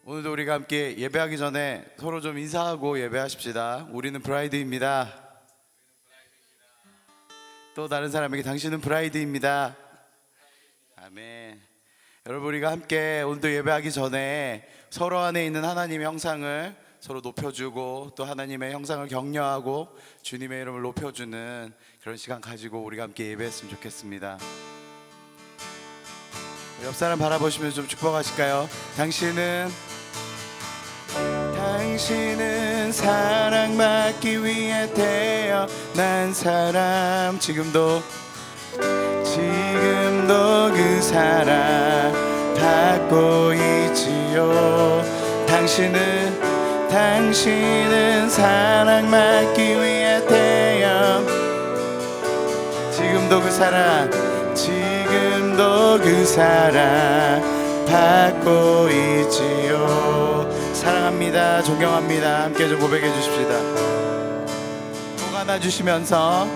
오늘도 우리가 함께 예배하기 전에 서로 좀 인사하고 예배하십시다. 우리는 브라이드입니다. 또 다른 사람에게 당신은 브라이드입니다. 아멘. 여러분, 우리가 함께 오늘도 예배하기 전에 서로 안에 있는 하나님의 형상을 서로 높여주고 또 하나님의 형상을 격려하고 주님의 이름을 높여주는 그런 시간 가지고 우리가 함께 예배했으면 좋겠습니다. 옆 사람 바라보시면서 좀 축복하실까요? 당신은 사랑받기 위해 태어난 사람. 지금도 그 사랑 받고 있지요. 당신은 사랑받기 위해 지금도 그 사랑 받고 있지요. 사랑합니다. 존경합니다. 함께 좀 고백해 주십시다. 목 안아주시면서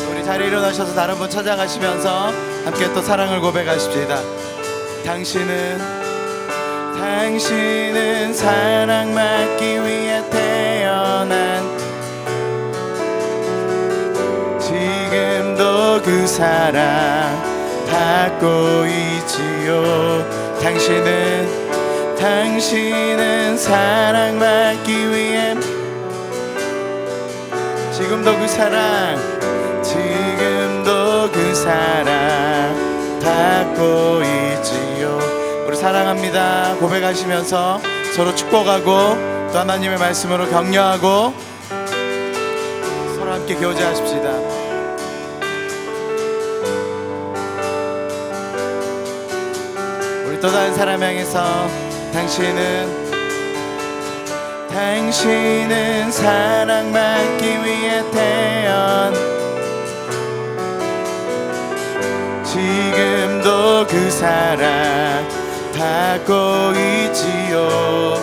우리 자리에 일어나셔서 다른 분 찾아가시면서 함께 또 사랑을 고백하십시다. 당신은 사랑받기 위해 태어난 지금도 그 사랑 받고 있지요. 당신은 사랑받기 위해 지금도 그 사랑 받고 있지요. 우리 사랑합니다 고백하시면서 서로 축복하고 또 하나님의 말씀으로 격려하고 서로 함께 교제하십시다. 우리 또 다른 사람 향해서 당신은 사랑받기 위해 지금도 그 사랑 받고 있지요.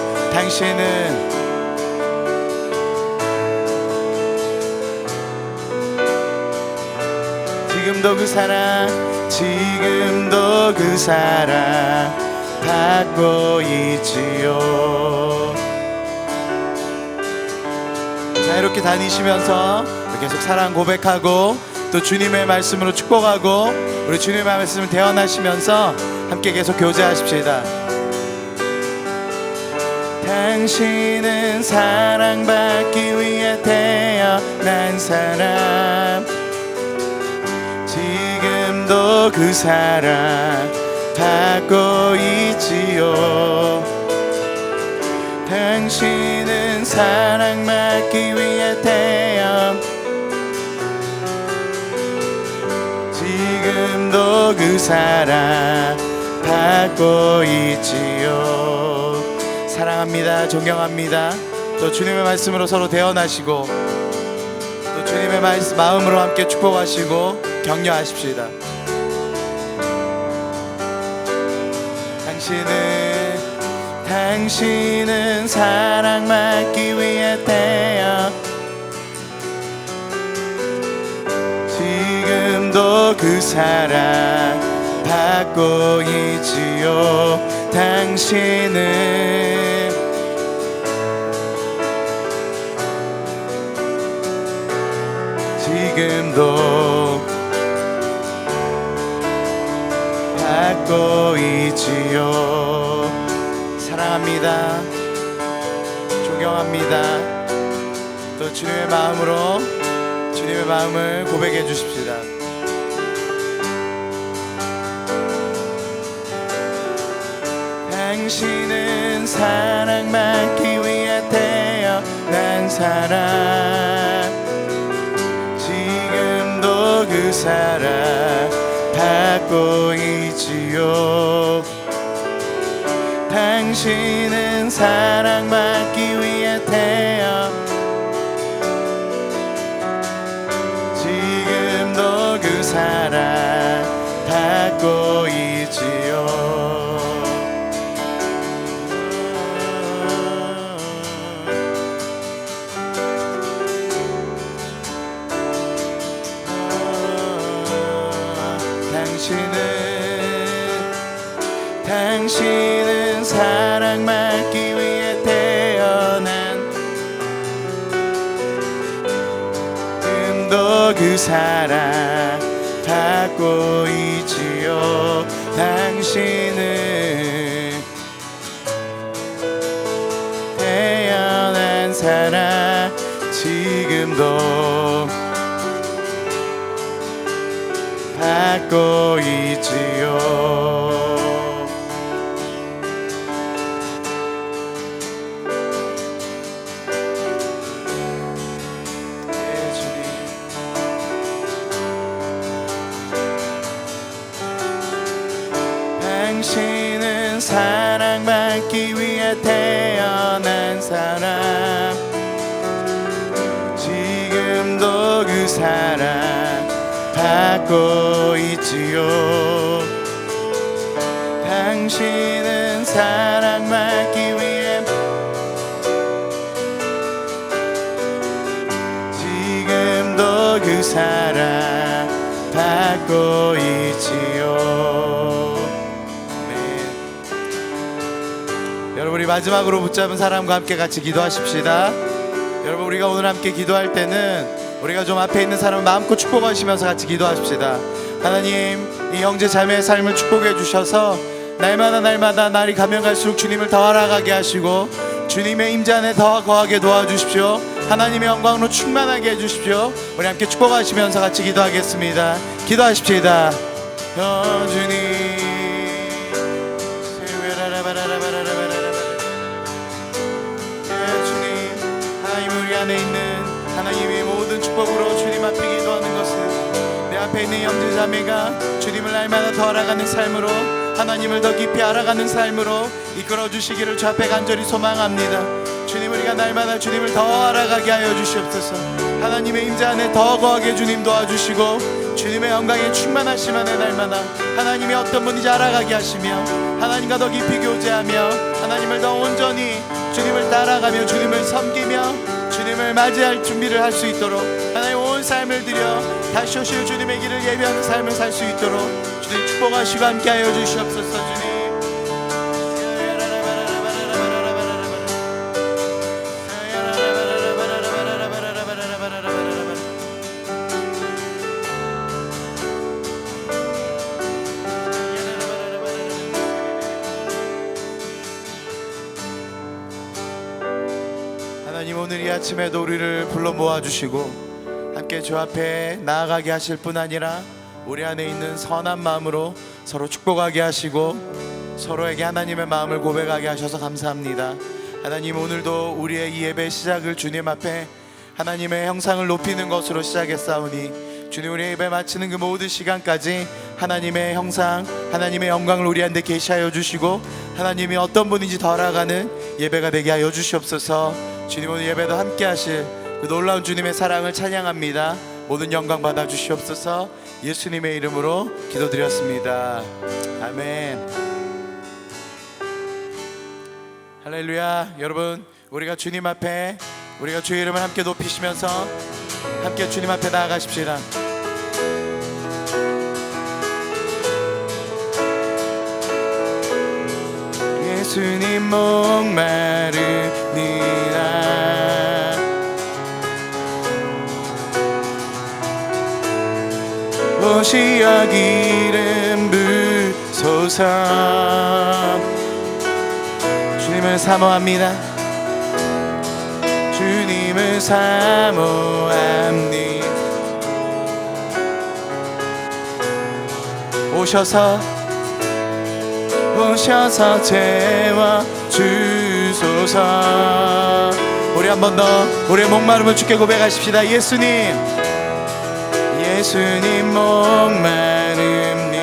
지금도 그 사랑 받고 있지요. 자, 이렇게 다니시면서 계속 사랑 고백하고 또 주님의 말씀으로 축복하고 우리 주님의 말씀을 대언하시면서 함께 계속 교제하십시다. 당신은 사랑받기 위해 태어난 사람. 지금도 그 사랑 받고 있지요. 당신은 사랑받기 위해 지금도 그 사랑 받고 있지요. 사랑합니다. 존경합니다. 또 주님의 말씀으로 서로 대언하시고 또 주님의 마음으로 함께 축복하시고 격려하십시다. 당신은 사랑받기 위해 지금도 그 사랑 받고 있지요. 당신은 지금도 받고 있지요. 사랑합니다. 존경합니다. 또 주님의 마음으로 주님의 마음을 고백해 주십시다. 당신은 사랑받기 위해 태어난 사람. 지금도 그 사랑 받고 있지요. 당신은 사랑받기 위해 지금도 그 사랑 받고 있지요. 당신은 받고 있지요. 당신은 태어난 사랑 지금도 받고 있지요. 당신은 사랑받기 위해 태어난 사람, 지금도 그 사랑 받고 있지요. 당신은 사랑받기 위해 지금도 그 사랑 받고 있지요. 여러분, 우리 마지막으로 붙잡은 사람과 함께 같이 기도하십시다. 여러분, 우리가 오늘 함께 기도할 때는 우리가 좀 앞에 있는 사람을 마음껏 축복하시면서 같이 기도하십시다. 하나님, 이 형제 자매의 삶을 축복해 주셔서 날마다 날이 가면 갈수록 주님을 더 알아가게 하시고 주님의 임재 안에 더 거하게 도와주십시오. 하나님의 영광으로 충만하게 해주십시오. 우리 함께 축복하시면서 같이 기도하겠습니다. 기도하십시다. 주님, 우리 안에 있는 하나님의 모든 축복으로 주님 앞에 기도하는 것은 내 앞에 있는 형제 자매가 주님을 날마다 더 알아가는 삶으로, 하나님을 더 깊이 알아가는 삶으로 이끌어 주시기를 주 앞에 간절히 소망합니다. 주님, 우리가 날마다 주님을 더 알아가게 하여 주시옵소서. 하나님의 임재 안에 더 거하게 주님 도와주시고 주님의 영광에 충만하심 안에 날마다 하나님이 어떤 분인지 알아가게 하시며 하나님과 더 깊이 교제하며 하나님을 더 온전히 주님을 따라가며 주님을 섬기며 주님을 맞이할 준비를 할 수 있도록 하나님 온 삶을 들여 다시 오실 주님의 길을 예비하는 삶을 살 수 있도록 주님 축복하시고 함께하여 주시옵소서. 주님, 하나님, 오늘 이 아침에도 우리를 불러 모아주시고 함께 주 앞에 나아가게 하실 뿐 아니라 우리 안에 있는 선한 마음으로 서로 축복하게 하시고 서로에게 하나님의 마음을 고백하게 하셔서 감사합니다. 하나님, 오늘도 우리의 이 예배 시작을 주님 앞에 하나님의 형상을 높이는 것으로 시작했사오니 주님, 우리의 예배 마치는 그 모든 시간까지 하나님의 형상, 하나님의 영광을 우리 안에 계시하여 주시고 하나님이 어떤 분인지 더 알아가는 예배가 되게 하여 주시옵소서. 주님, 오늘 예배도 함께 하실 그 놀라운 주님의 사랑을 찬양합니다. 모든 영광 받아 주시옵소서. 예수님의 이름으로 기도드렸습니다. 아멘. 할렐루야. 여러분, 우리가 주님 앞에 우리가 주의 이름을 함께 높이시면서 함께 주님 앞에 나아가십시다. 예수님 목마릅니다. 오시어 기름 부소서. 주님을 사모합니다. 주님을 사모합니다. 오셔서 채워주소서. 우리 한 번 더 우리의 목마름을 주께 고백하십시다. 예수님 목마름님.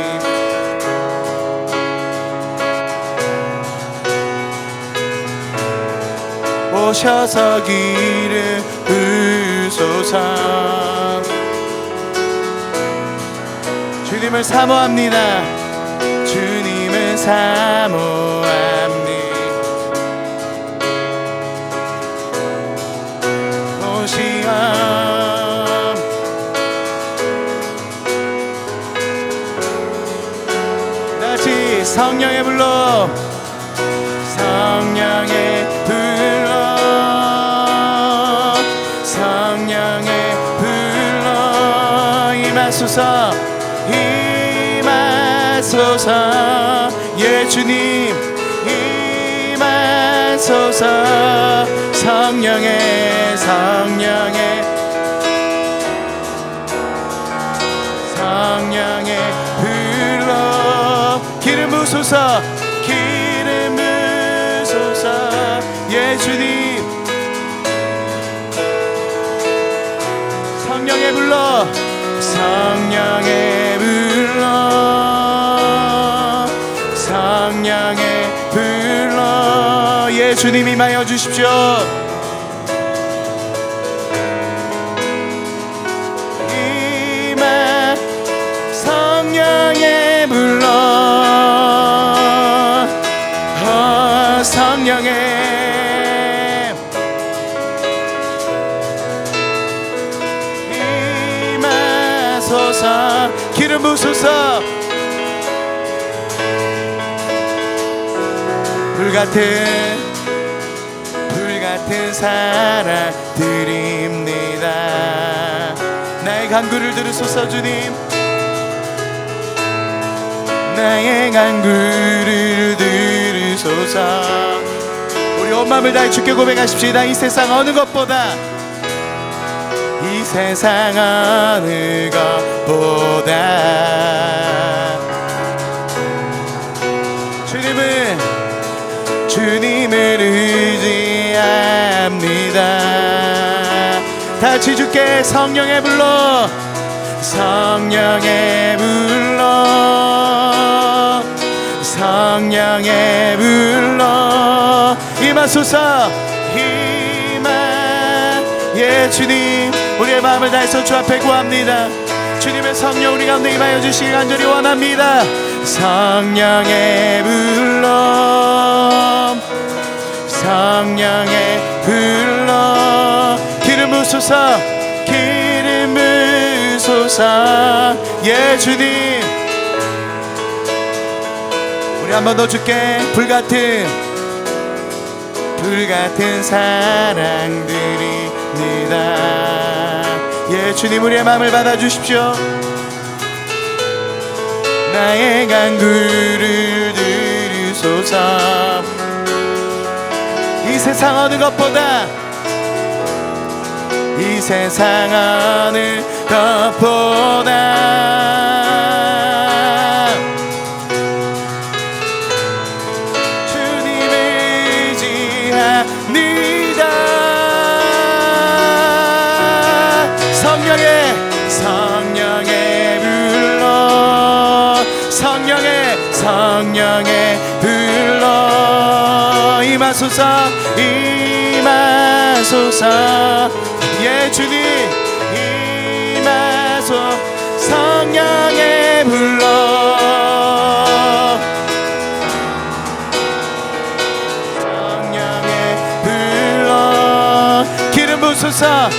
오셔서 기름 부소서. 주님을 사모합니다. 주님을 사모합니다. 오시오. 다시 성령의 불러, 성령의 불러, 성령의 불러 임하소서. 임하소서. 예 주님 임하소서. 성령의 불러 기름 부으소서. 기름 부으소서. 예 주님 성령의 불러 성령의 불러 예 주님 임하여 주십시오. 성령의 불러 성령의 임하소서. 기름 부으소서. 불같은 사랑 드립니다. 나의 간구를 들으소서. 주님 나의 간구를 들으소서. 우리 온 마음을 다해 주께 고백하십시다. 이 세상 어느 것보다 주님을 의지합니다. 다같이 주께 성령의 불러 성령의 불러 임하소서. 예 주님 우리의 마음을 다해서 주 앞에 구합니다. 주님의 성령 우리 가운데 임하여 주시길 간절히 원합니다. 성령의 불러 기름 부으소서. 예 주님 우리 한 번 더 주께 불같은 사랑 드립니다. 예 주님 우리의 마음을 받아주십시오. 나의 간구를 들으소서. 이 세상 어느 것보다 주님을 의지합니다. 성령의 불러 임하소서. 예 주님 성령의 불러 기름 부으소서.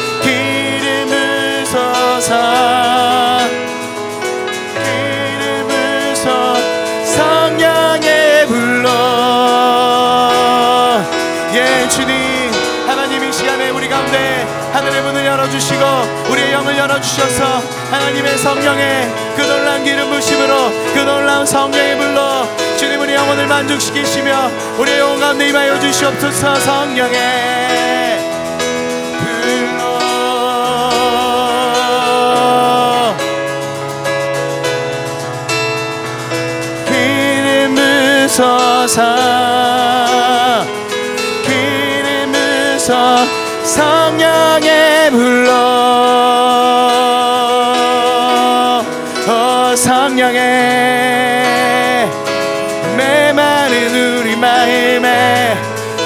성령의 불러 예 주님 하나님 이 시간에 우리 가운데 하늘의 문을 열어주시고 우리의 영을 열어주셔서 하나님의 성령의 그 놀라운 기름 부으심으로 그 놀라운 성령의 불러 주님 우리 영혼을 만족시키시며 우리의 영혼 가운데 임하여 주시옵소서. 성령의 불러 기름 부으소서. 성령의 불러 성령의 메마른 우리 마음에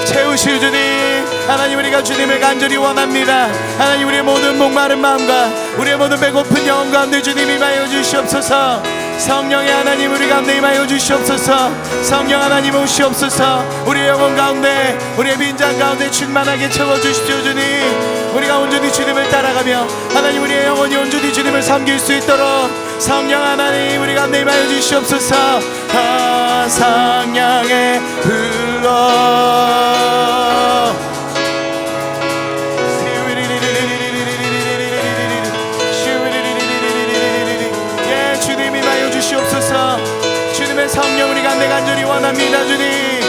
채우실 주님 하나님 우리가 주님을 간절히 원합니다. 하나님 우리의 모든 목마른 마음과 우리의 모든 배고픈 영혼 가운데 주님 임하여 주시옵소서. 성령의 하나님 우리 가운데 임하여 주시옵소서. 성령 하나님 오시옵소서. 우리의 영혼 가운데 우리의 빈장 가운데 충만하게 채워주십시오. 주님 우리가 온전히 주님을 따라가며 하나님 우리의 영혼이 온전히 주님을 섬길 수 있도록 성령 하나님 우리 가운데 임하여 주시옵소서. 성령의 불러 주님의 원합니다 주님.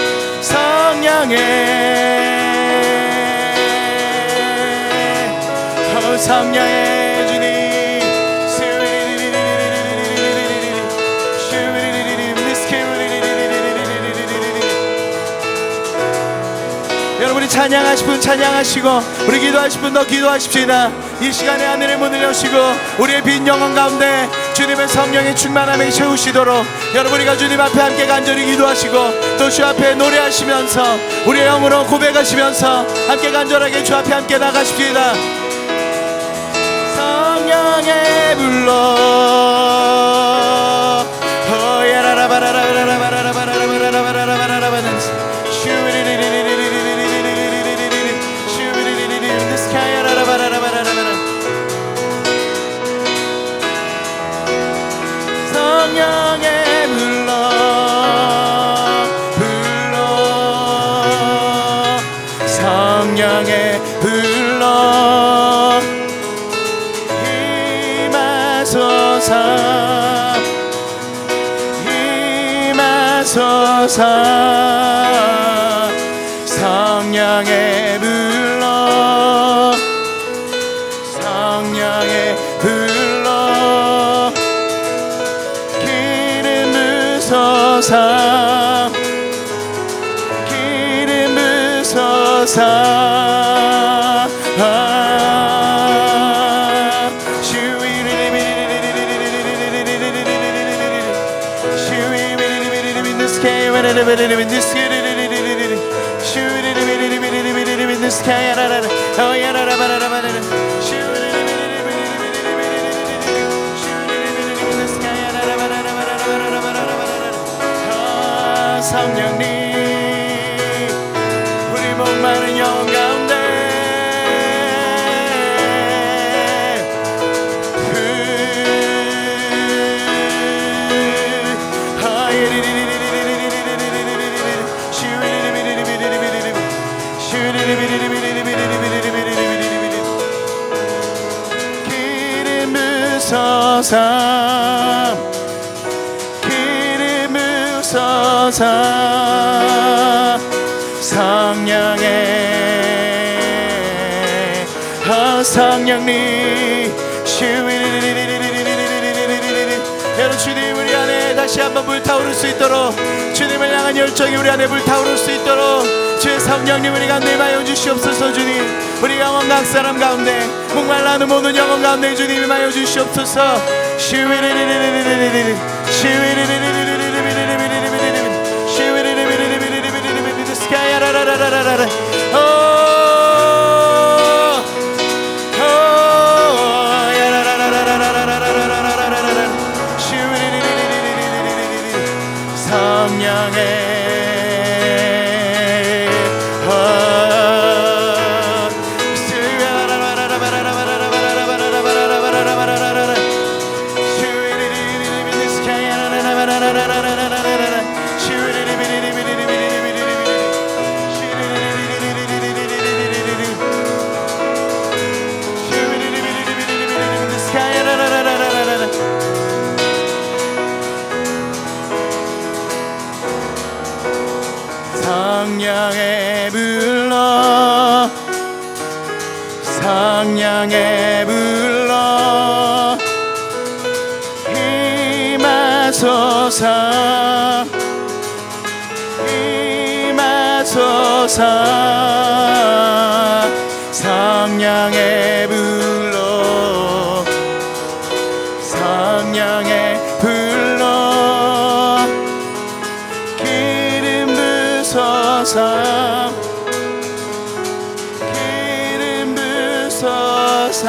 성령의 성령의 주님. 여러분이 찬양하실 분 찬양하시고 우리 기도하실 분 더 기도하십시다. 이 시간에 하늘의 문을 여시고 우리의 빈 영혼 가운데 주님의 성령의 충만함에 채우시도록 여러분이가 주님 앞에 함께 간절히 기도하시고 또 주 앞에 노래하시면서 우리의 영으로 고백하시면서 함께 간절하게 주 앞에 함께 나가십시다. 성령의 불러 성령의 불러 성령의 불러 임하소서 임하소서 성령의 불러 성령의 불러 기름 부소서 기름 부소서 성령님 우리 목마른 영혼 가운데 기름 부소서 기름 부소서 성령의 성령님 여러분 주님 우리 안에 다시 한번 불타오를 수 있도록 주님을 향한 열정이 우리 안에 불타오를 수 있도록 주의 성령님 우리 가운데 임하여 주시옵소서. 주님 우리 영혼 각 사람 가운데 목말라하는 모든 영혼 가운데 주님 임하여 주시옵소서. 성령의 불러 성령의 불러 임하소서 임하소서 성령의 불러 성령의 불러 기름 부소서 기름 부소서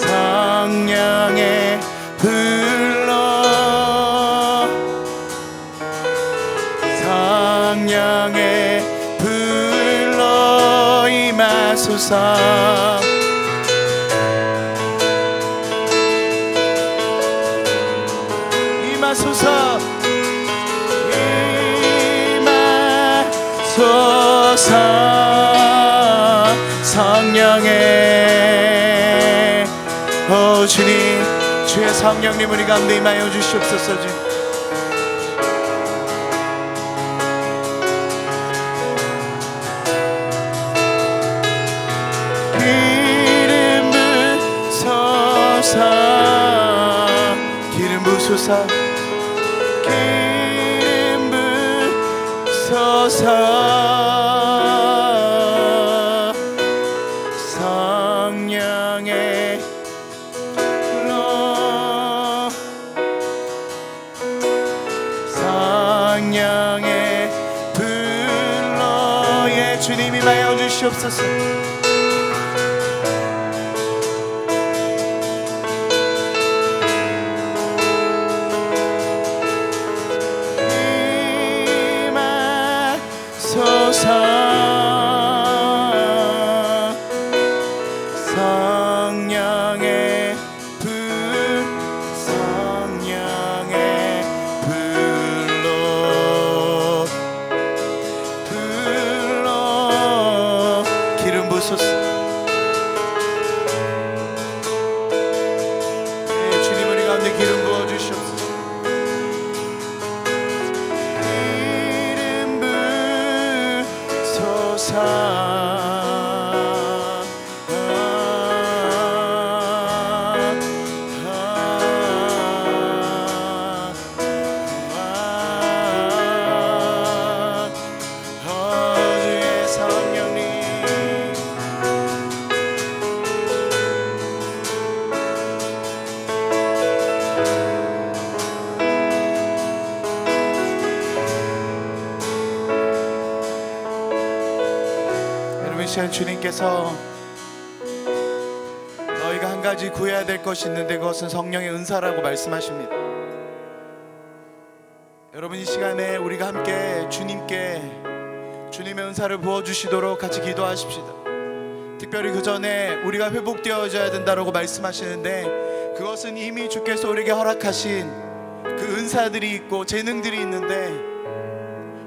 성령의 불러 성령의 불러 임하소서 임하소서 임하소서 성령의 주님 주의 성령님 우리 가운데 임하여 주시옵소서. 주님 주옵소서. 기름 부소서. 성령의 불러 성령의 불러 예 주님이 임하여 주시옵소서. 성령의 불 성령의 불로 기름 부소서. 네, 주님 우리 가운데 기름 부어 주시옵소서. 기름 부소서. 주님께서 너희가 한 가지 구해야 될 것이 있는데 그것은 성령의 은사라고 말씀하십니다. 여러분 이 시간에 우리가 함께 주님께 주님의 은사를 부어주시도록 같이 기도하십시다. 특별히 그 전에 우리가 회복되어져야 된다고 말씀하시는데 그것은 이미 주께서 우리에게 허락하신 그 은사들이 있고 재능들이 있는데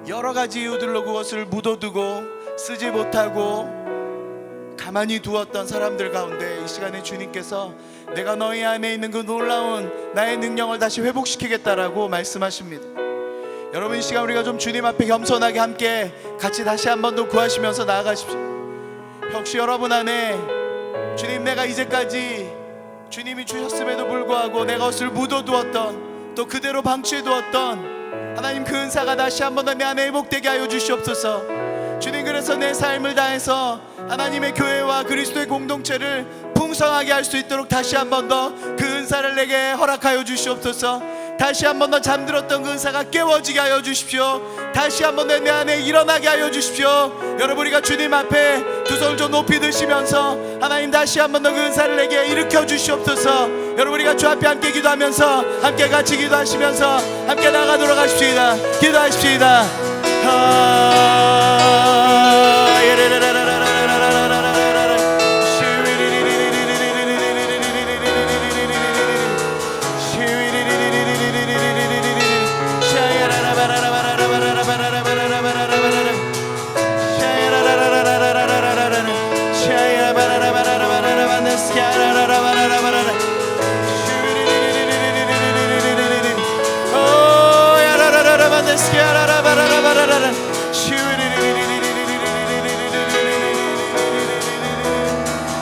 여러 가지 이유들로 그것을 묻어두고 쓰지 못하고 가만히 두었던 사람들 가운데 이 시간에 주님께서 내가 너희 안에 있는 그 놀라운 나의 능력을 다시 회복시키겠다라고 말씀하십니다. 여러분 이 시간 우리가 좀 주님 앞에 겸손하게 함께 같이 다시 한 번 더 구하시면서 나아가십시오. 혹시 여러분 안에 주님 내가 이제까지 주님이 주셨음에도 불구하고 내가 것을 묻어두었던 또 그대로 방치해두었던 하나님 그 은사가 다시 한 번 더 내 안에 회복되게 하여 주시옵소서. 주님 그래서 내 삶을 다해서 하나님의 교회와 그리스도의 공동체를 풍성하게 할 수 있도록 다시 한 번 더 그 은사를 내게 허락하여 주시옵소서. 다시 한 번 더 잠들었던 그 은사가 깨워지게 하여 주십시오. 다시 한 번 더 내 안에 일어나게 하여 주십시오. 여러분 우리가 주님 앞에 두 손을 좀 높이 드시면서 하나님 다시 한 번 더 그 은사를 내게 일으켜 주시옵소서. 여러분 우리가 주 앞에 함께 기도하면서 함께 같이 기도하시면서 함께 나가도록 하십시다. 기도하십시다.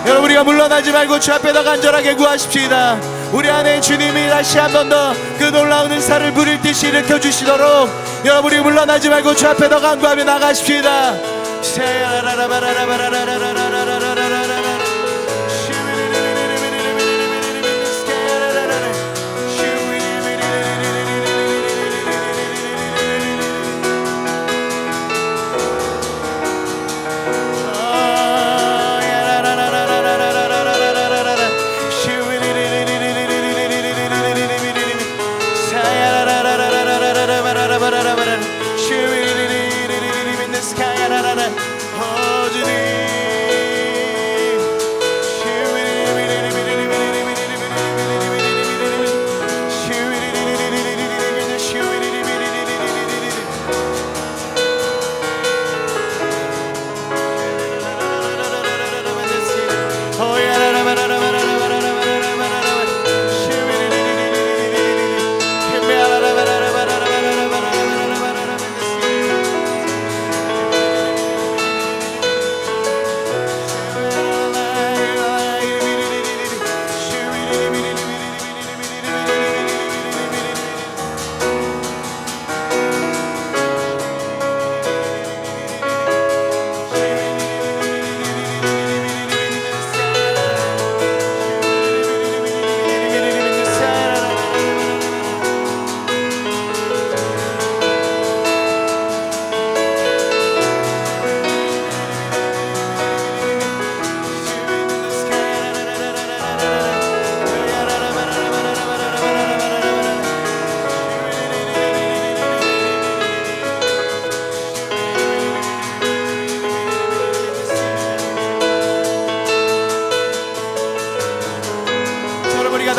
여러분 우리가 물러나지 말고 주 앞에다 간절하게 구하십시다. 우리 안에 주님이 다시 한 번 더 그 놀라운 은사를 부릴 듯이 일으켜 주시도록 여러분 우리 물러나지 말고 주 앞에다 간구하며 나가십시다.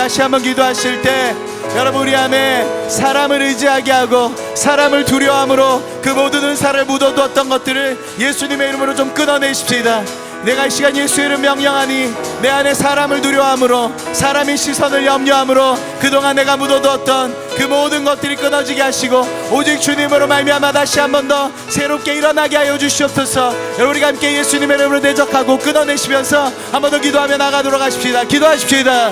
다시 한번 기도하실 때 여러분 우리 안에 사람을 의지하게 하고 사람을 두려워함으로 그 모든 은사를 묻어두었던 것들을 예수님의 이름으로 좀 끊어내십시다. 내가 이 시간 예수의 이름 명령하니 내 안에 사람을 두려워함으로 사람의 시선을 염려함으로 그동안 내가 묻어두었던 그 모든 것들이 끊어지게 하시고 오직 주님으로 말미암아 다시 한 번 더 새롭게 일어나게 하여 주시옵소서. 여러분 우리가 함께 예수님의 이름으로 대적하고 끊어내시면서 한 번 더 기도하며 나가도록 하십시다. 기도하십시다.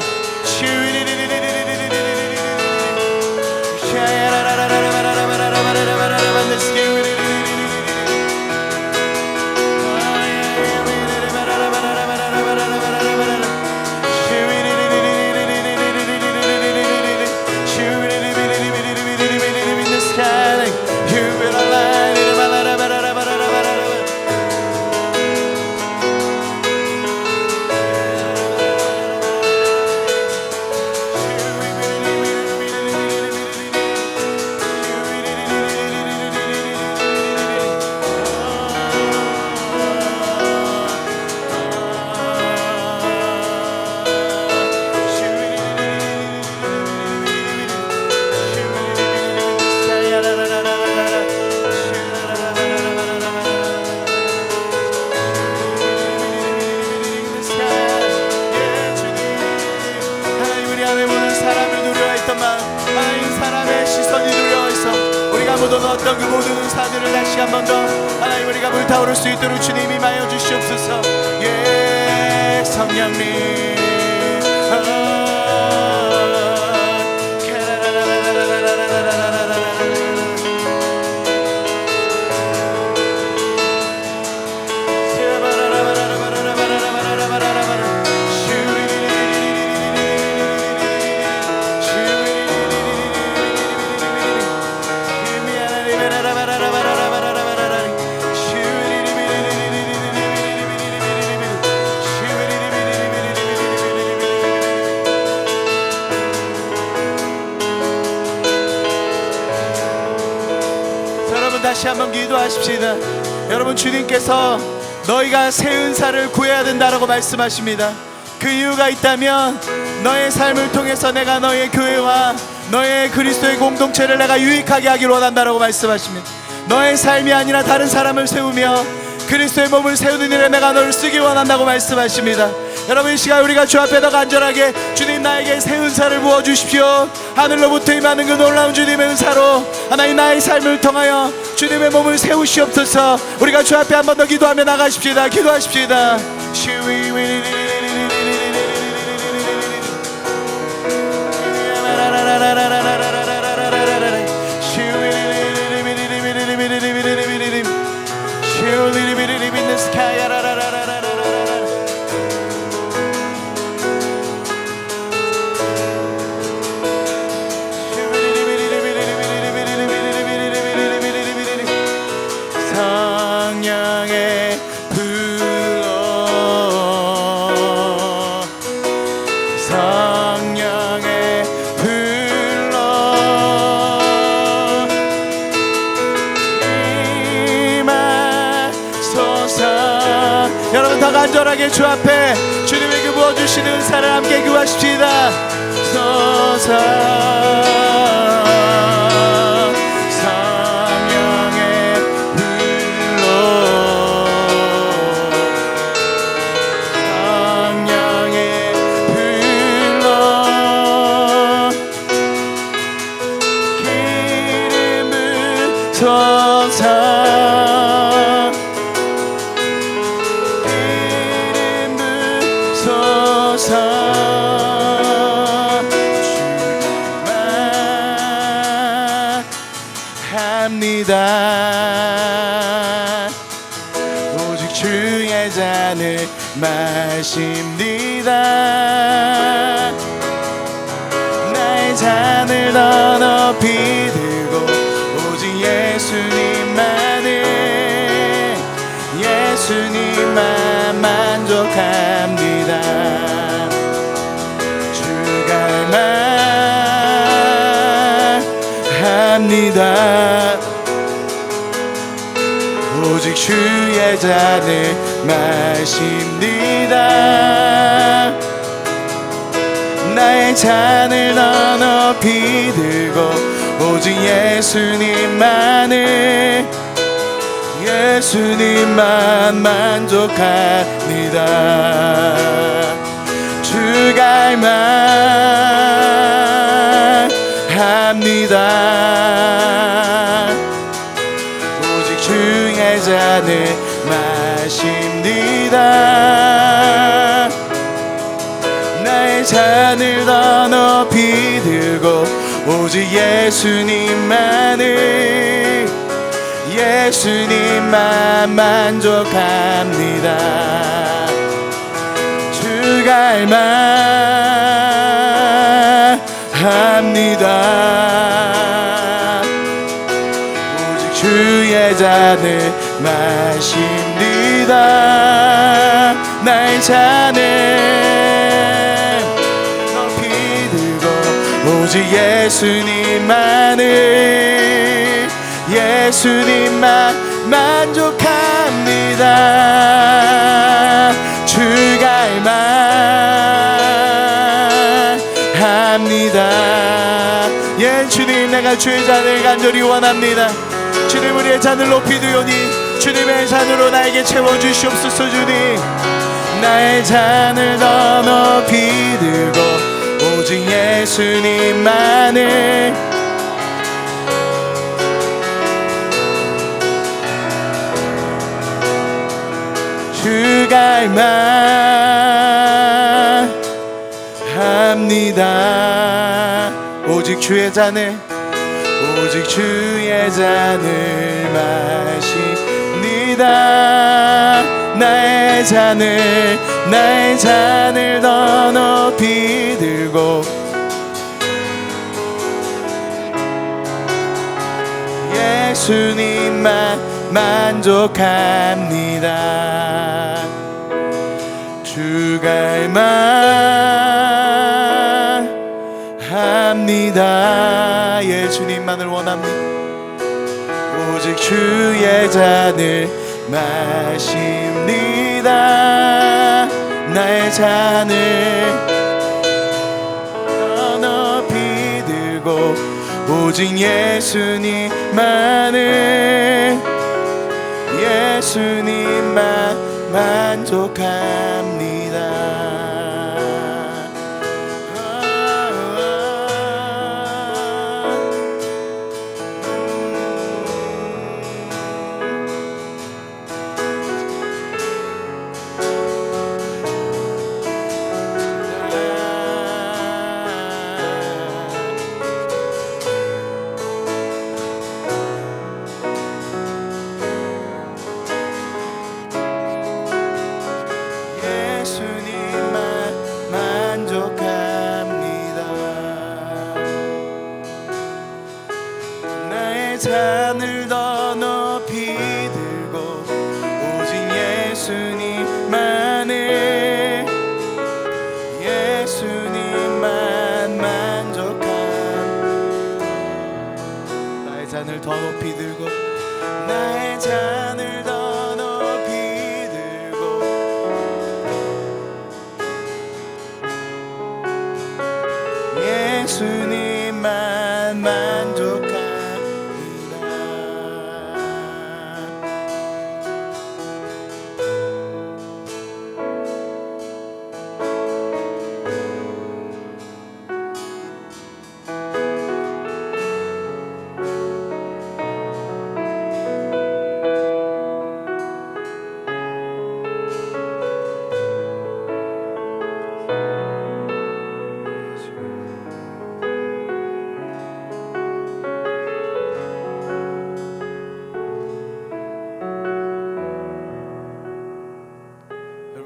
묻어넣었던 그 모든 은사들을 다시 한 번 더 하나님 우리가 불타오를 수 있도록 주님이 임하여 주시옵소서. 예 성령님 다시 한번 기도하십시다. 여러분 주님께서 너희가 새 은사를 구해야 된다라고 말씀하십니다. 그 이유가 있다면 너의 삶을 통해서 내가 너의 교회와 너의 그리스도의 공동체를 내가 유익하게 하기를 원한다라고 말씀하십니다. 너의 삶이 아니라 다른 사람을 세우며 그리스도의 몸을 세우는 일에 내가 너를 쓰기 원한다고 말씀하십니다. 여러분 이 시간 우리가 주 앞에 더 간절하게 주님 나에게 새 은사를 부어주십시오. 하늘로부터 임하는 그 놀라운 주님의 은사로 하나님 나의 삶을 통하여 주님의 몸을 세우시옵소서. 우리가 주 앞에 한 번 더 기도하며 나가십시다. 기도하십시다. 여러분 더 간절하게 주 앞에 주님에게 부어주시는 은사를 함께 구하십시다. 성령의 불로 성령의 불로 기름 부으소서. 오직 주의 잔을 마십니다. 나의 잔을 더 높이 들고 오직 예수님만 만족합니다. 주가 말합니다. 오직 주의 잔을 마십니다. 나의 잔을 더 높이 들고 오직 예수님만을 예수님만 만족합니다. 주갈만 합니다. 오직 주의 잔을 마십니다. 나의 잔을 더 높이 들고 오직 예수님만을 예수님만 만족합니다. 주갈만 합니다. 오직 주의 잔을 마십니다. 나의 잔을 높이 들고 오직 예수님만을 예수님만 만족합니다. 주갈만 합니다. 예, 주님, 내가 주의 잔을 간절히 원합니다. 주님, 우리의 잔을 높이 두오니 주님의 잔으로 나에게 채워주시옵소서. 주님, 나의 잔을 더 높이 들고 오직 예수님만을 주갈만 합니다. 오직 주의 잔을 오직 주의 잔을 마십니다. 나의 잔을 더 높이 들고 예수님만 만족합니다. 주갈만 합니다. 예, 주님만을 원합니다. 오직 주의 잔을 마십니다. 나의 잔을 더 높이 들고 오직 예수님만을 예수님만 만족합니다. 잔을 더 높이 들고 오직 예수님만을 예수님만 만족함. 나의 잔을 더 높이 들고 나의 잔을 더 높이 들고 예수님만 만족함.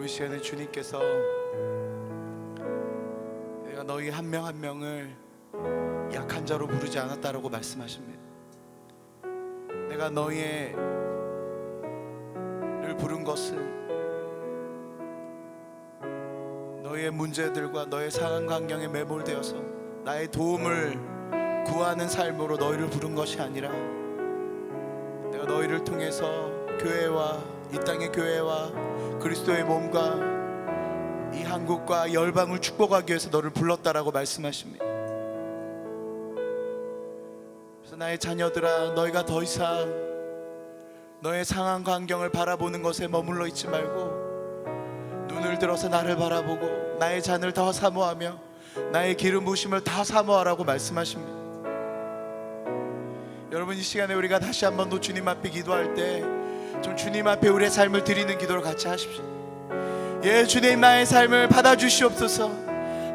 이 시간에 주님께서 내가 너희 한 명 한 명을 약한 자로 부르지 않았다라고 말씀하십니다. 내가 너희를 부른 것은 너희의 문제들과 너의 상황 환경에 매몰되어서 나의 도움을 구하는 삶으로 너희를 부른 것이 아니라 내가 너희를 통해서 교회와 이 땅의 교회와 그리스도의 몸과 이 한국과 열방을 축복하기 위해서 너를 불렀다라고 말씀하십니다. 그래서 나의 자녀들아, 너희가 더 이상 너의 상황 환경을 바라보는 것에 머물러 있지 말고 눈을 들어서 나를 바라보고 나의 잔을 더 사모하며 나의 기름 부으심을 더 사모하라고 말씀하십니다. 여러분, 이 시간에 우리가 다시 한번 또 주님 앞에 기도할 때 좀 주님 앞에 우리의 삶을 드리는 기도를 같이 하십시오. 예, 주님, 나의 삶을 받아주시옵소서.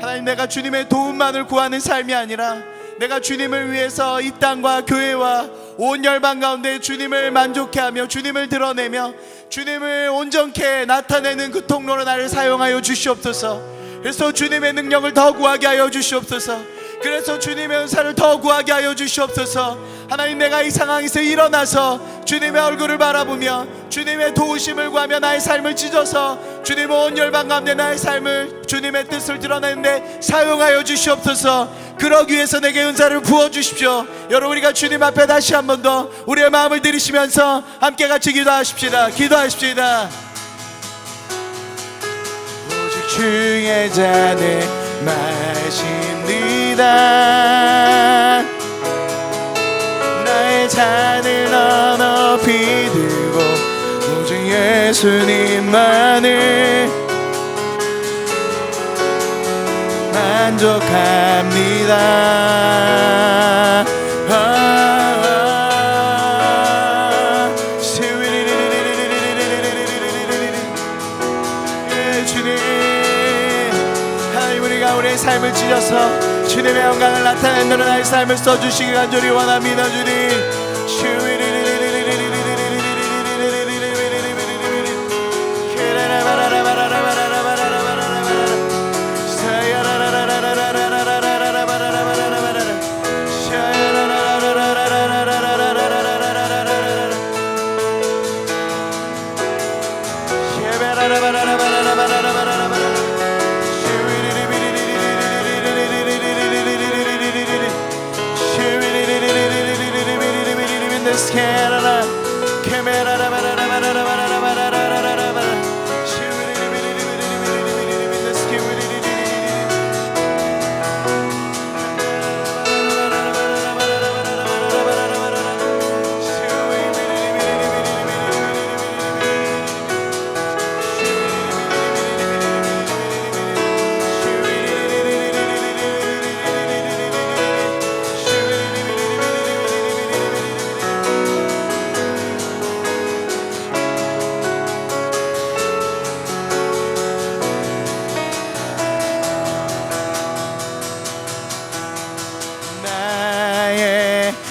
하나님, 내가 주님의 도움만을 구하는 삶이 아니라 내가 주님을 위해서 이 땅과 교회와 온 열방 가운데 주님을 만족해 하며 주님을 드러내며 주님을 온전케 나타내는 그 통로로 나를 사용하여 주시옵소서. 그래서 주님의 능력을 더 구하게 하여 주시옵소서. 그래서 주님의 은사를 더 구하게 하여 주시옵소서. 하나님, 내가 이 상황에서 일어나서 주님의 얼굴을 바라보며 주님의 도우심을 구하며 나의 삶을 찢어서 주님 온 열방 가운데 나의 삶을 주님의 뜻을 드러내는데 사용하여 주시옵소서. 그러기 위해서 내게 은사를 부어주십시오. 여러분, 우리가 주님 앞에 다시 한 번 더 우리의 마음을 들이시면서 함께 같이 기도하십시다. 기도하십시다. 오직 주의 잔을 마십니다. 나의 잔을 높이 들고 오직 예수님만을 만족합니다. 주님, 하나님, 우리가 우리의 삶을 찢어서 주님의 영광을 나타내는 나의 삶을 써주시기 간절히 원합니다. 주님,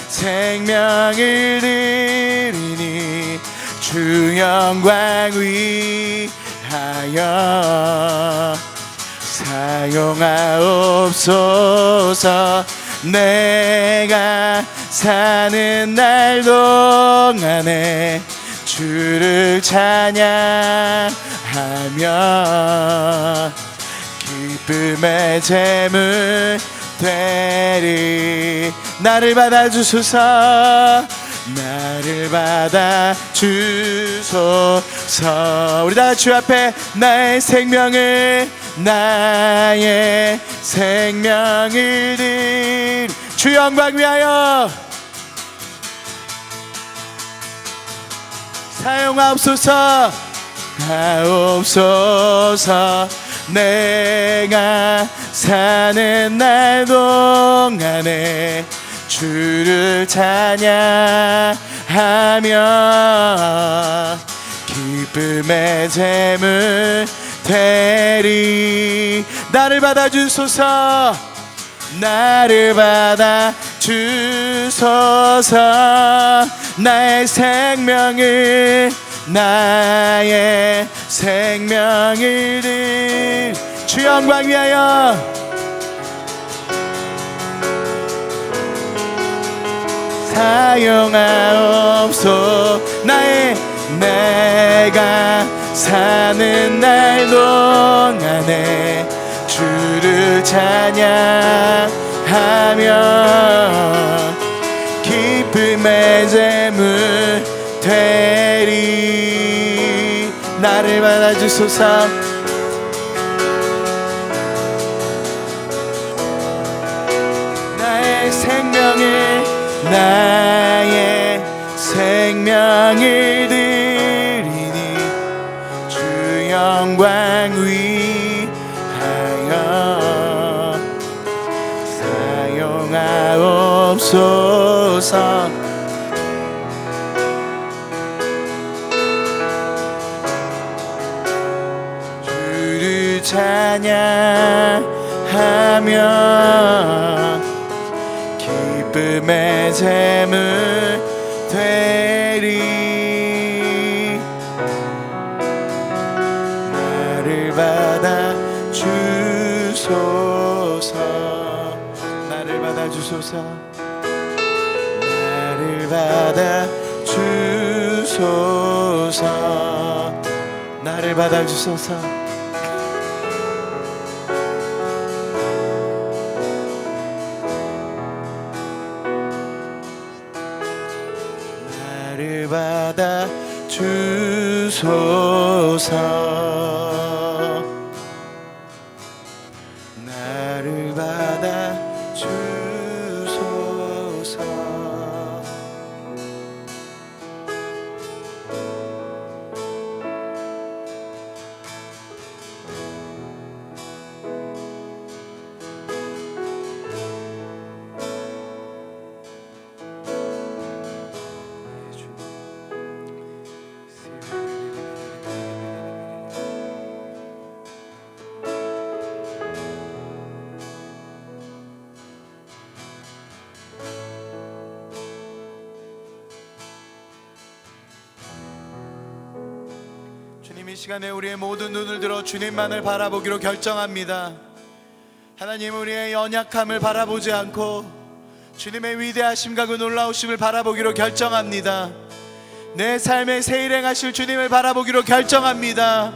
생명을 드리니 주 영광 위하여 사용하옵소서. 내가 사는 날 동안에 주를 찬양하며 기쁨의 제물 되리. 나를 받아주소서. 나를 받아주소서. 우리 다 주 앞에 나의 생명을 드리 주 영광 위하여 사용하옵소서. 하옵소서. 내가 사는 날 동안에 주를 찬양하며 기쁨의 제물 되리. 나를 받아주소서. 나를 받아주소서. 나의 생명을 들 주 영광 위하여 사용하옵소서. 내가 사는 날 동안에 주를 찬양하며 기쁨의 제물 되리. 나를 받아주소서. 나의 생명을 드리니 주 영광 위하여 사용하옵소서. 주를 찬양하며 기쁨의 샘을 되리. 나를 받아 주소서. 나를 받아 주소서. 나를 받아 주소서. 나를 받아 주소서. 나를 받아 주소서. 나를 받아 주소서. 주님, 이 시간에 우리의 모든 눈을 들어 주님만을 바라보기로 결정합니다. 하나님, 우리의 연약함을 바라보지 않고 주님의 위대하심과 그 놀라우심을 바라보기로 결정합니다. 내 삶의 새 일 행하실 주님을 바라보기로 결정합니다.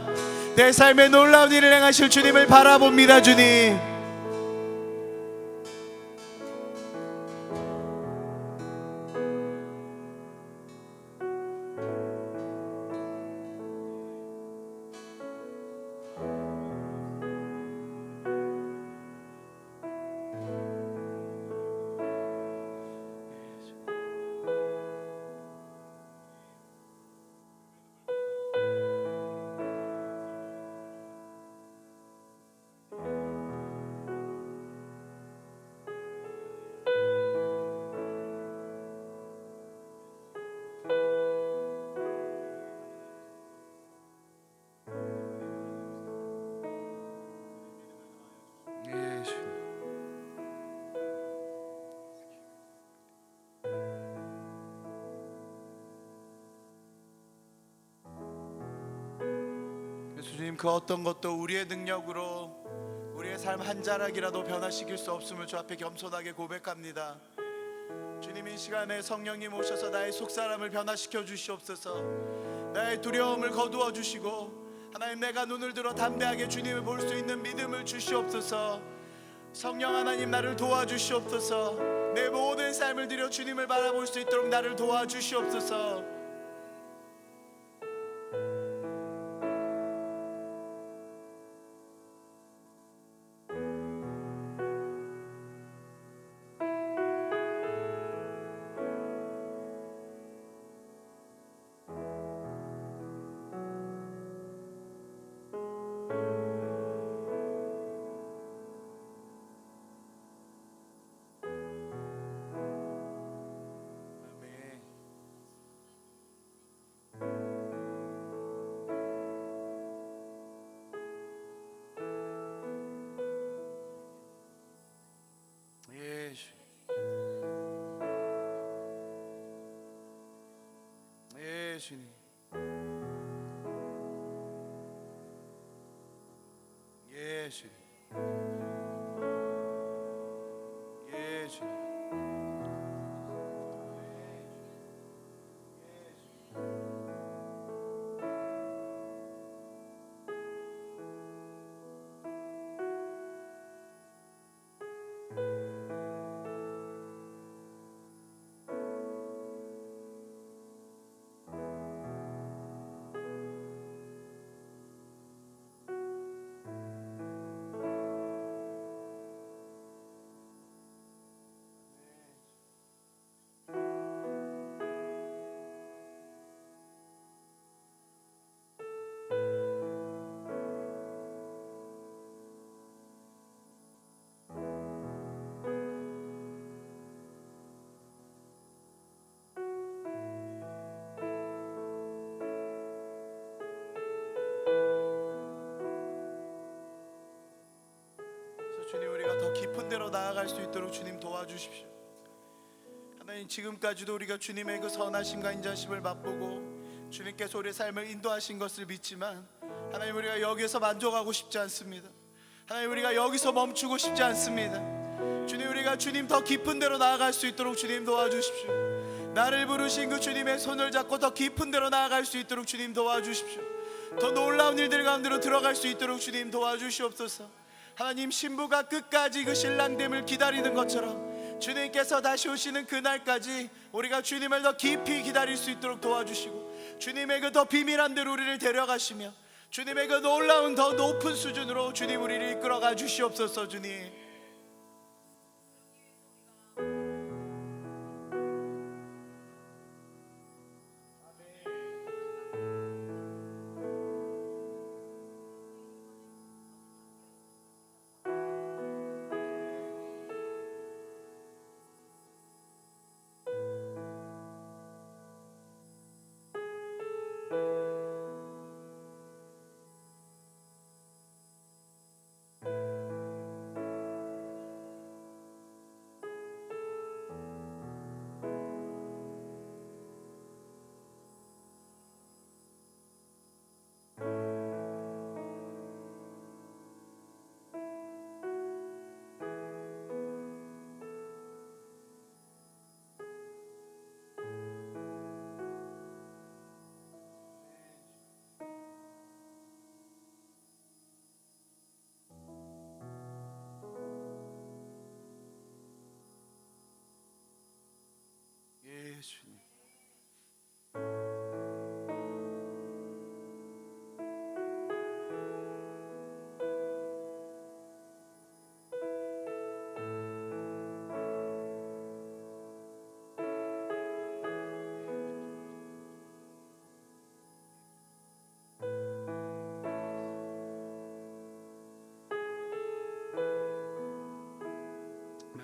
내 삶의 놀라운 일을 행하실 주님을 바라봅니다. 주님, 주님, 그 어떤 것도 우리의 능력으로 우리의 삶 한 자락이라도 변화시킬 수 없음을 주 앞에 겸손하게 고백합니다. 주님, 이 시간에 성령님 오셔서 나의 속사람을 변화시켜 주시옵소서. 나의 두려움을 거두어 주시고 하나님, 내가 눈을 들어 담대하게 주님을 볼 수 있는 믿음을 주시옵소서. 성령 하나님, 나를 도와주시옵소서. 내 모든 삶을 들여 주님을 바라볼 수 있도록 나를 도와주시옵소서. 주님, 예 주님, 예 주님. 나아갈 수 있도록 주님 도와주십시오. 하나님, 지금까지도 우리가 주님의 그 선하심과 인자심을 맛보고 주님께서 우리의 삶을 인도하신 것을 믿지만 하나님, 우리가 여기서 만족하고 싶지 않습니다. 하나님, 우리가 여기서 멈추고 싶지 않습니다. 주님, 우리가 주님 더 깊은 데로 나아갈 수 있도록 주님 도와주십시오. 나를 부르신 그 주님의 손을 잡고 더 깊은 데로 나아갈 수 있도록 주님 도와주십시오. 더 놀라운 일들 가운데로 들어갈 수 있도록 주님 도와주시옵소서. 하나님, 신부가 끝까지 그 신랑됨을 기다리는 것처럼 주님께서 다시 오시는 그날까지 우리가 주님을 더 깊이 기다릴 수 있도록 도와주시고 주님의 그 더 비밀한 데로 우리를 데려가시며 주님의 그 놀라운 더 높은 수준으로 주님 우리를 이끌어가 주시옵소서. 주님, 주님.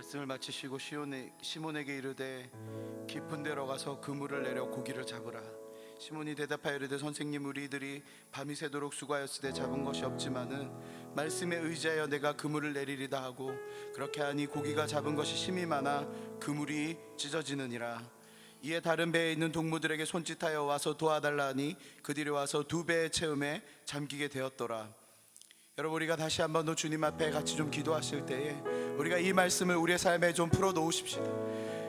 말씀을 마치시고 시몬에게 이르되 깊은 데로 가서 그물을 내려 고기를 잡으라. 시몬이 대답하여 이르되 선생님, 우리들이 밤이 새도록 수고하였으되 잡은 것이 없지만은 말씀에 의지하여 내가 그물을 내리리다 하고 그렇게 하니 고기가 잡은 것이 심히 많아 그물이 찢어지느니라. 이에 다른 배에 있는 동무들에게 손짓하여 와서 도와달라 하니 그들이 와서 두 배의 채음에 잠기게 되었더라. 여러분, 우리가 다시 한번 더 주님 앞에 같이 좀 기도하실 때에 우리가 이 말씀을 우리의 삶에 좀 풀어 놓으십시다.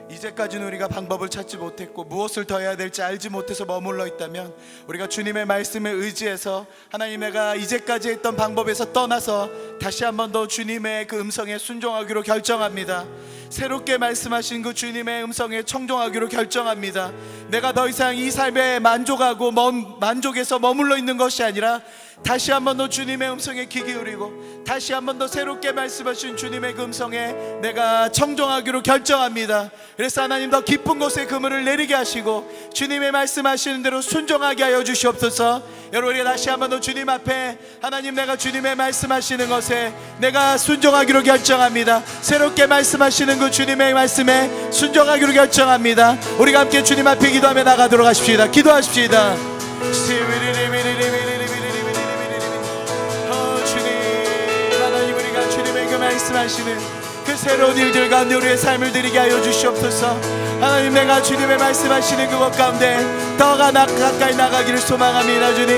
이제까지는 우리가 방법을 찾지 못했고 무엇을 더 해야 될지 알지 못해서 머물러 있다면 우리가 주님의 말씀에 의지해서 하나님, 내가 이제까지 했던 방법에서 떠나서 다시 한번 더 주님의 그 음성에 순종하기로 결정합니다. 새롭게 말씀하신 그 주님의 음성에 청종하기로 결정합니다. 내가 더 이상 이 삶에 만족하고 만족해서 머물러 있는 것이 아니라 다시 한번 더 주님의 음성에 귀 기울이고 다시 한번 더 새롭게 말씀하신 주님의 그 음성에 내가 청종하기로 결정합니다. 그래서 하나님, 더 깊은 곳에 그물을 내리게 하시고 주님의 말씀하시는 대로 순종하게 하여 주시옵소서. 여러분, 우리가 다시 한번 더 주님 앞에 하나님, 내가 주님의 말씀하시는 것에 내가 순종하기로 결정합니다. 새롭게 말씀하시는 그 주님의 말씀에 순종하기로 결정합니다. 우리가 함께 주님 앞에 기도하며 나가도록 하십시다. 기도하십시다. 말씀하시는 그 새로운 일들 가운데 우리의 삶을 드리게 하여 주시옵소서. 하나님, 내가 주님의 말씀하시는 그것 가운데 더 가까이 나가기를 소망합니다. 주님,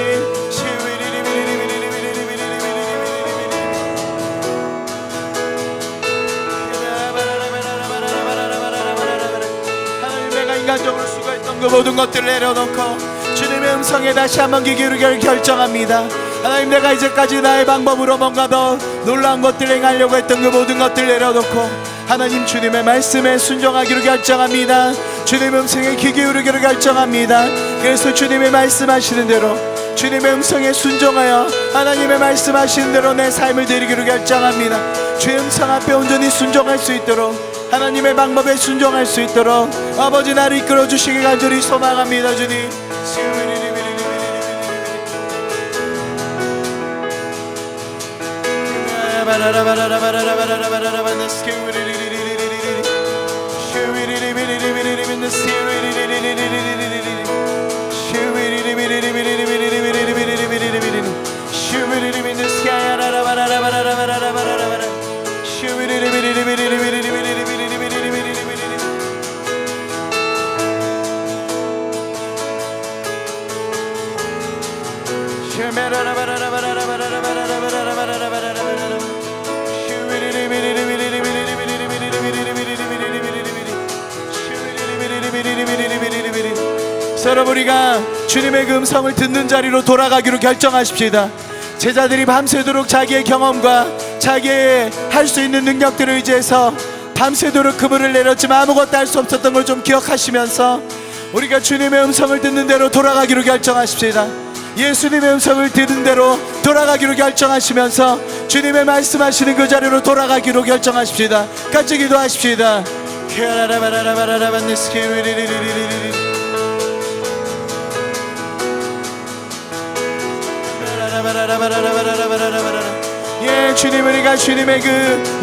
하나님, 내가 인간적으로 수고했던 그 모든 것들을 내려놓고 주님의 음성에 다시 한번 귀 기울이기를 결정합니다. 하나님, 내가 이제까지 나의 방법으로 뭔가 더 놀라운 것들을 행하려고 했던 그 모든 것들을 내려놓고 하나님, 주님의 말씀에 순종하기로 결정합니다. 주님의 음성에 귀 기울이기로 결정합니다. 그래서 주님의 말씀하시는 대로 주님의 음성에 순종하여 하나님의 말씀하시는 대로 내 삶을 드리기로 결정합니다. 주의 음성 앞에 온전히 순종할 수 있도록, 하나님의 방법에 순종할 수 있도록 아버지, 나를 이끌어 주시기 간절히 소망합니다. 주님, 여러분, 우리가 주님의 그 음성을 듣는 자리로 돌아가기로 결정하십시다. 제자들이 밤새도록 자기의 경험과 자기의 할 수 있는 능력들을 의지해서 밤새도록 그물을 내렸지만 아무것도 할 수 없었던 걸 좀 기억하시면서 우리가 주님의 음성을 듣는 대로 돌아가기로 결정하십시다. 예수님의 음성을 들은 대로 돌아가기로 결정하시면서 주님의 말씀하시는 그 자리로 돌아가기로 결정하십시다. 같이 기도하십시다. 예, 주님, 우리가 주님의 그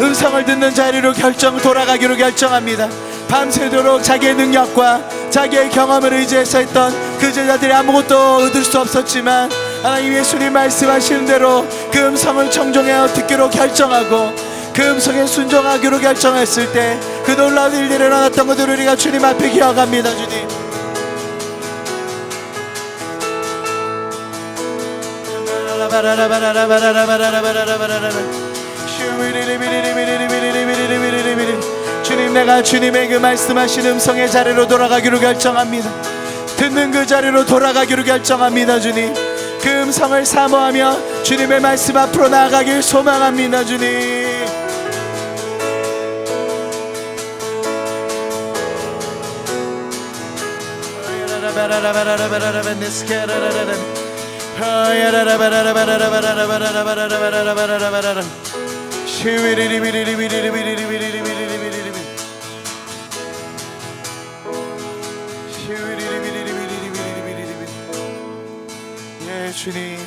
음성을 듣는 자리로 돌아가기로 결정합니다. 밤새도록 자기의 능력과 자기의 경험을 의지해서 했던 그 제자들이 아무것도 얻을 수 없었지만 하나님 예수님 말씀하시는 대로 그 음성을 청종하여 듣기로 결정하고 그 음성에 순종하기로 결정했을 때 그 놀라운 일들이 일어났던 것들을 우리가 주님 앞에 기억합니다. 주님, 주님, 내가 주님의 그 말씀하신 음성의 자리로 돌아가기로 결정합니다. 듣는 그 자리로 돌아가기로 결정합니다. 주님, 그 음성을 사모하며 주님의 말씀 앞으로 나아가길 소망합니다. 주님, 예, 주님,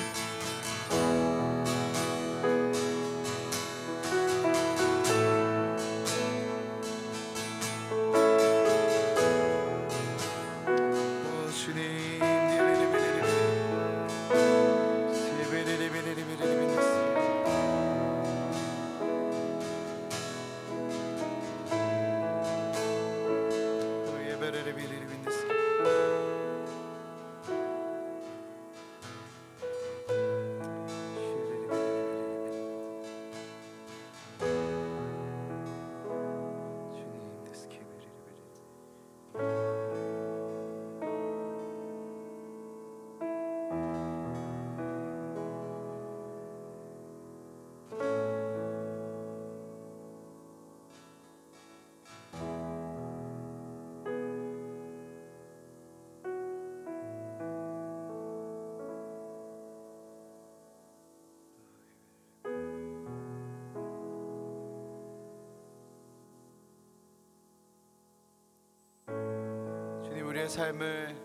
우리의 삶을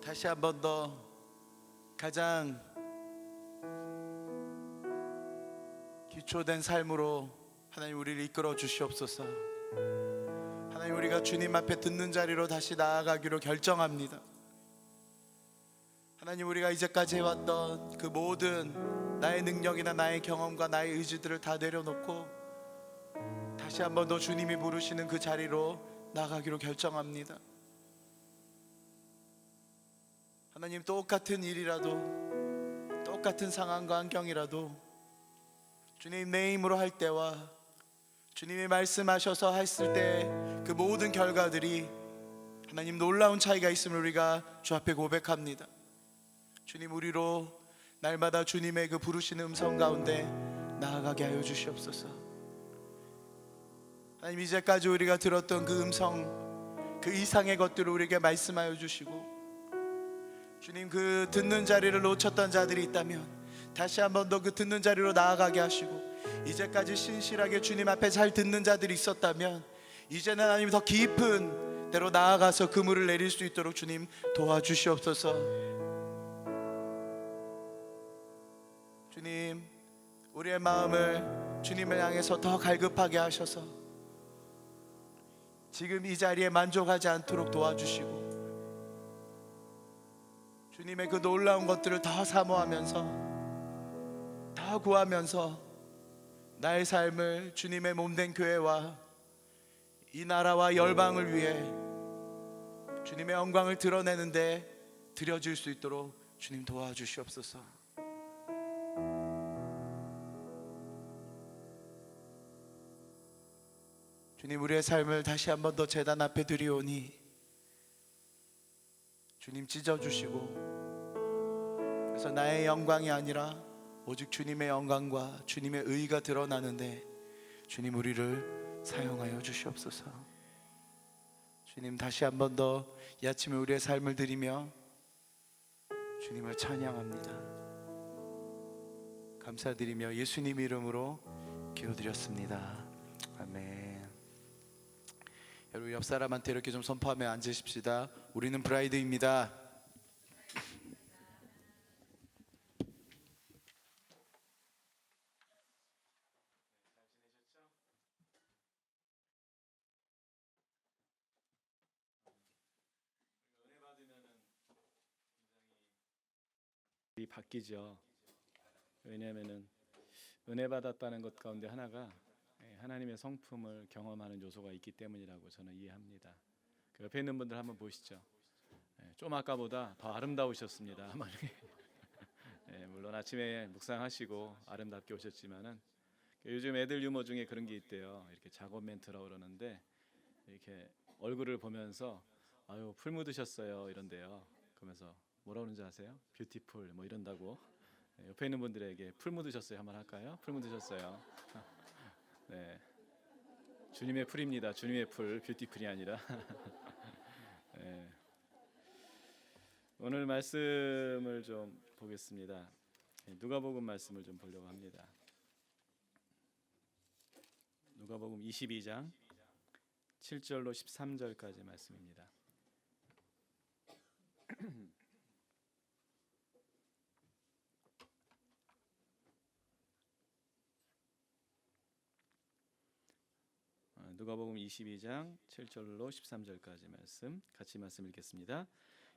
다시 한 번 더 가장 기초된 삶으로 하나님 우리를 이끌어 주시옵소서. 하나님, 우리가 주님 앞에 듣는 자리로 다시 나아가기로 결정합니다. 하나님, 우리가 이제까지 해왔던 그 모든 나의 능력이나 나의 경험과 나의 의지들을 다 내려놓고 다시 한 번 더 주님이 부르시는 그 자리로 나아가기로 결정합니다. 하나님, 똑같은 일이라도 똑같은 상황과 환경이라도 주님 내 힘으로 할 때와 주님이 말씀하셔서 했을 때 그 모든 결과들이 하나님 놀라운 차이가 있음을 우리가 주 앞에 고백합니다. 주님, 우리로 날마다 주님의 그 부르시는 음성 가운데 나아가게 하여 주시옵소서. 하나님, 이제까지 우리가 들었던 그 음성 그 이상의 것들을 우리에게 말씀하여 주시고 주님, 그 듣는 자리를 놓쳤던 자들이 있다면 다시 한 번 더 그 듣는 자리로 나아가게 하시고 이제까지 신실하게 주님 앞에 잘 듣는 자들이 있었다면 이제는 하나님 더 깊은 데로 나아가서 그물을 내릴 수 있도록 주님 도와주시옵소서. 주님, 우리의 마음을 주님을 향해서 더 갈급하게 하셔서 지금 이 자리에 만족하지 않도록 도와주시고 주님의 그 놀라운 것들을 더 사모하면서 더 구하면서 나의 삶을 주님의 몸된 교회와 이 나라와 열방을 위해 주님의 영광을 드러내는데 드려질 수 있도록 주님 도와주시옵소서. 주님, 우리의 삶을 다시 한 번 더 제단 앞에 드리오니 주님 찢어주시고, 그래서 나의 영광이 아니라 오직 주님의 영광과 주님의 의가 드러나는데 주님, 우리를 사용하여 주시옵소서. 주님, 다시 한 번 더 이 아침에 우리의 삶을 드리며 주님을 찬양합니다. 감사드리며 예수님 이름으로 기도드렸습니다. 아멘. 여러분, 옆 사람한테 이렇게 좀 선포하며 앉으십시다. 우리는 브라이드입니다. 이 바뀌죠. 왜냐하면은 은혜 받았다는 것 가운데 하나가 하나님의 성품을 경험하는 요소가 있기 때문이라고 저는 이해합니다. 그 옆에 있는 분들 한번 보시죠. 좀 아까보다 더 아름다우셨습니다. 물론 아침에 묵상하시고 아름답게 오셨지만은 요즘 애들 유머 중에 그런 게 있대요. 이렇게 작업 멘트라고 그러는데 이렇게 얼굴을 보면서 아유 풀 묻으셨어요 이런데요. 그러면서 뭐라 그러는지 아세요? 뷰티풀 뭐 이런다고. 옆에 있는 분들에게 풀 묻으셨어요 한번 할까요? 풀 묻으셨어요. 네, 주님의 풀입니다. 주님의 풀, 뷰티풀이 아니라. 네. 오늘 말씀을 좀 보겠습니다. 누가복음 말씀을 좀 보려고 합니다. 누가복음 22장 7절로 13절까지 말씀입니다. 누가복음 22장 7절로 13절까지 말씀 같이 말씀 읽겠습니다.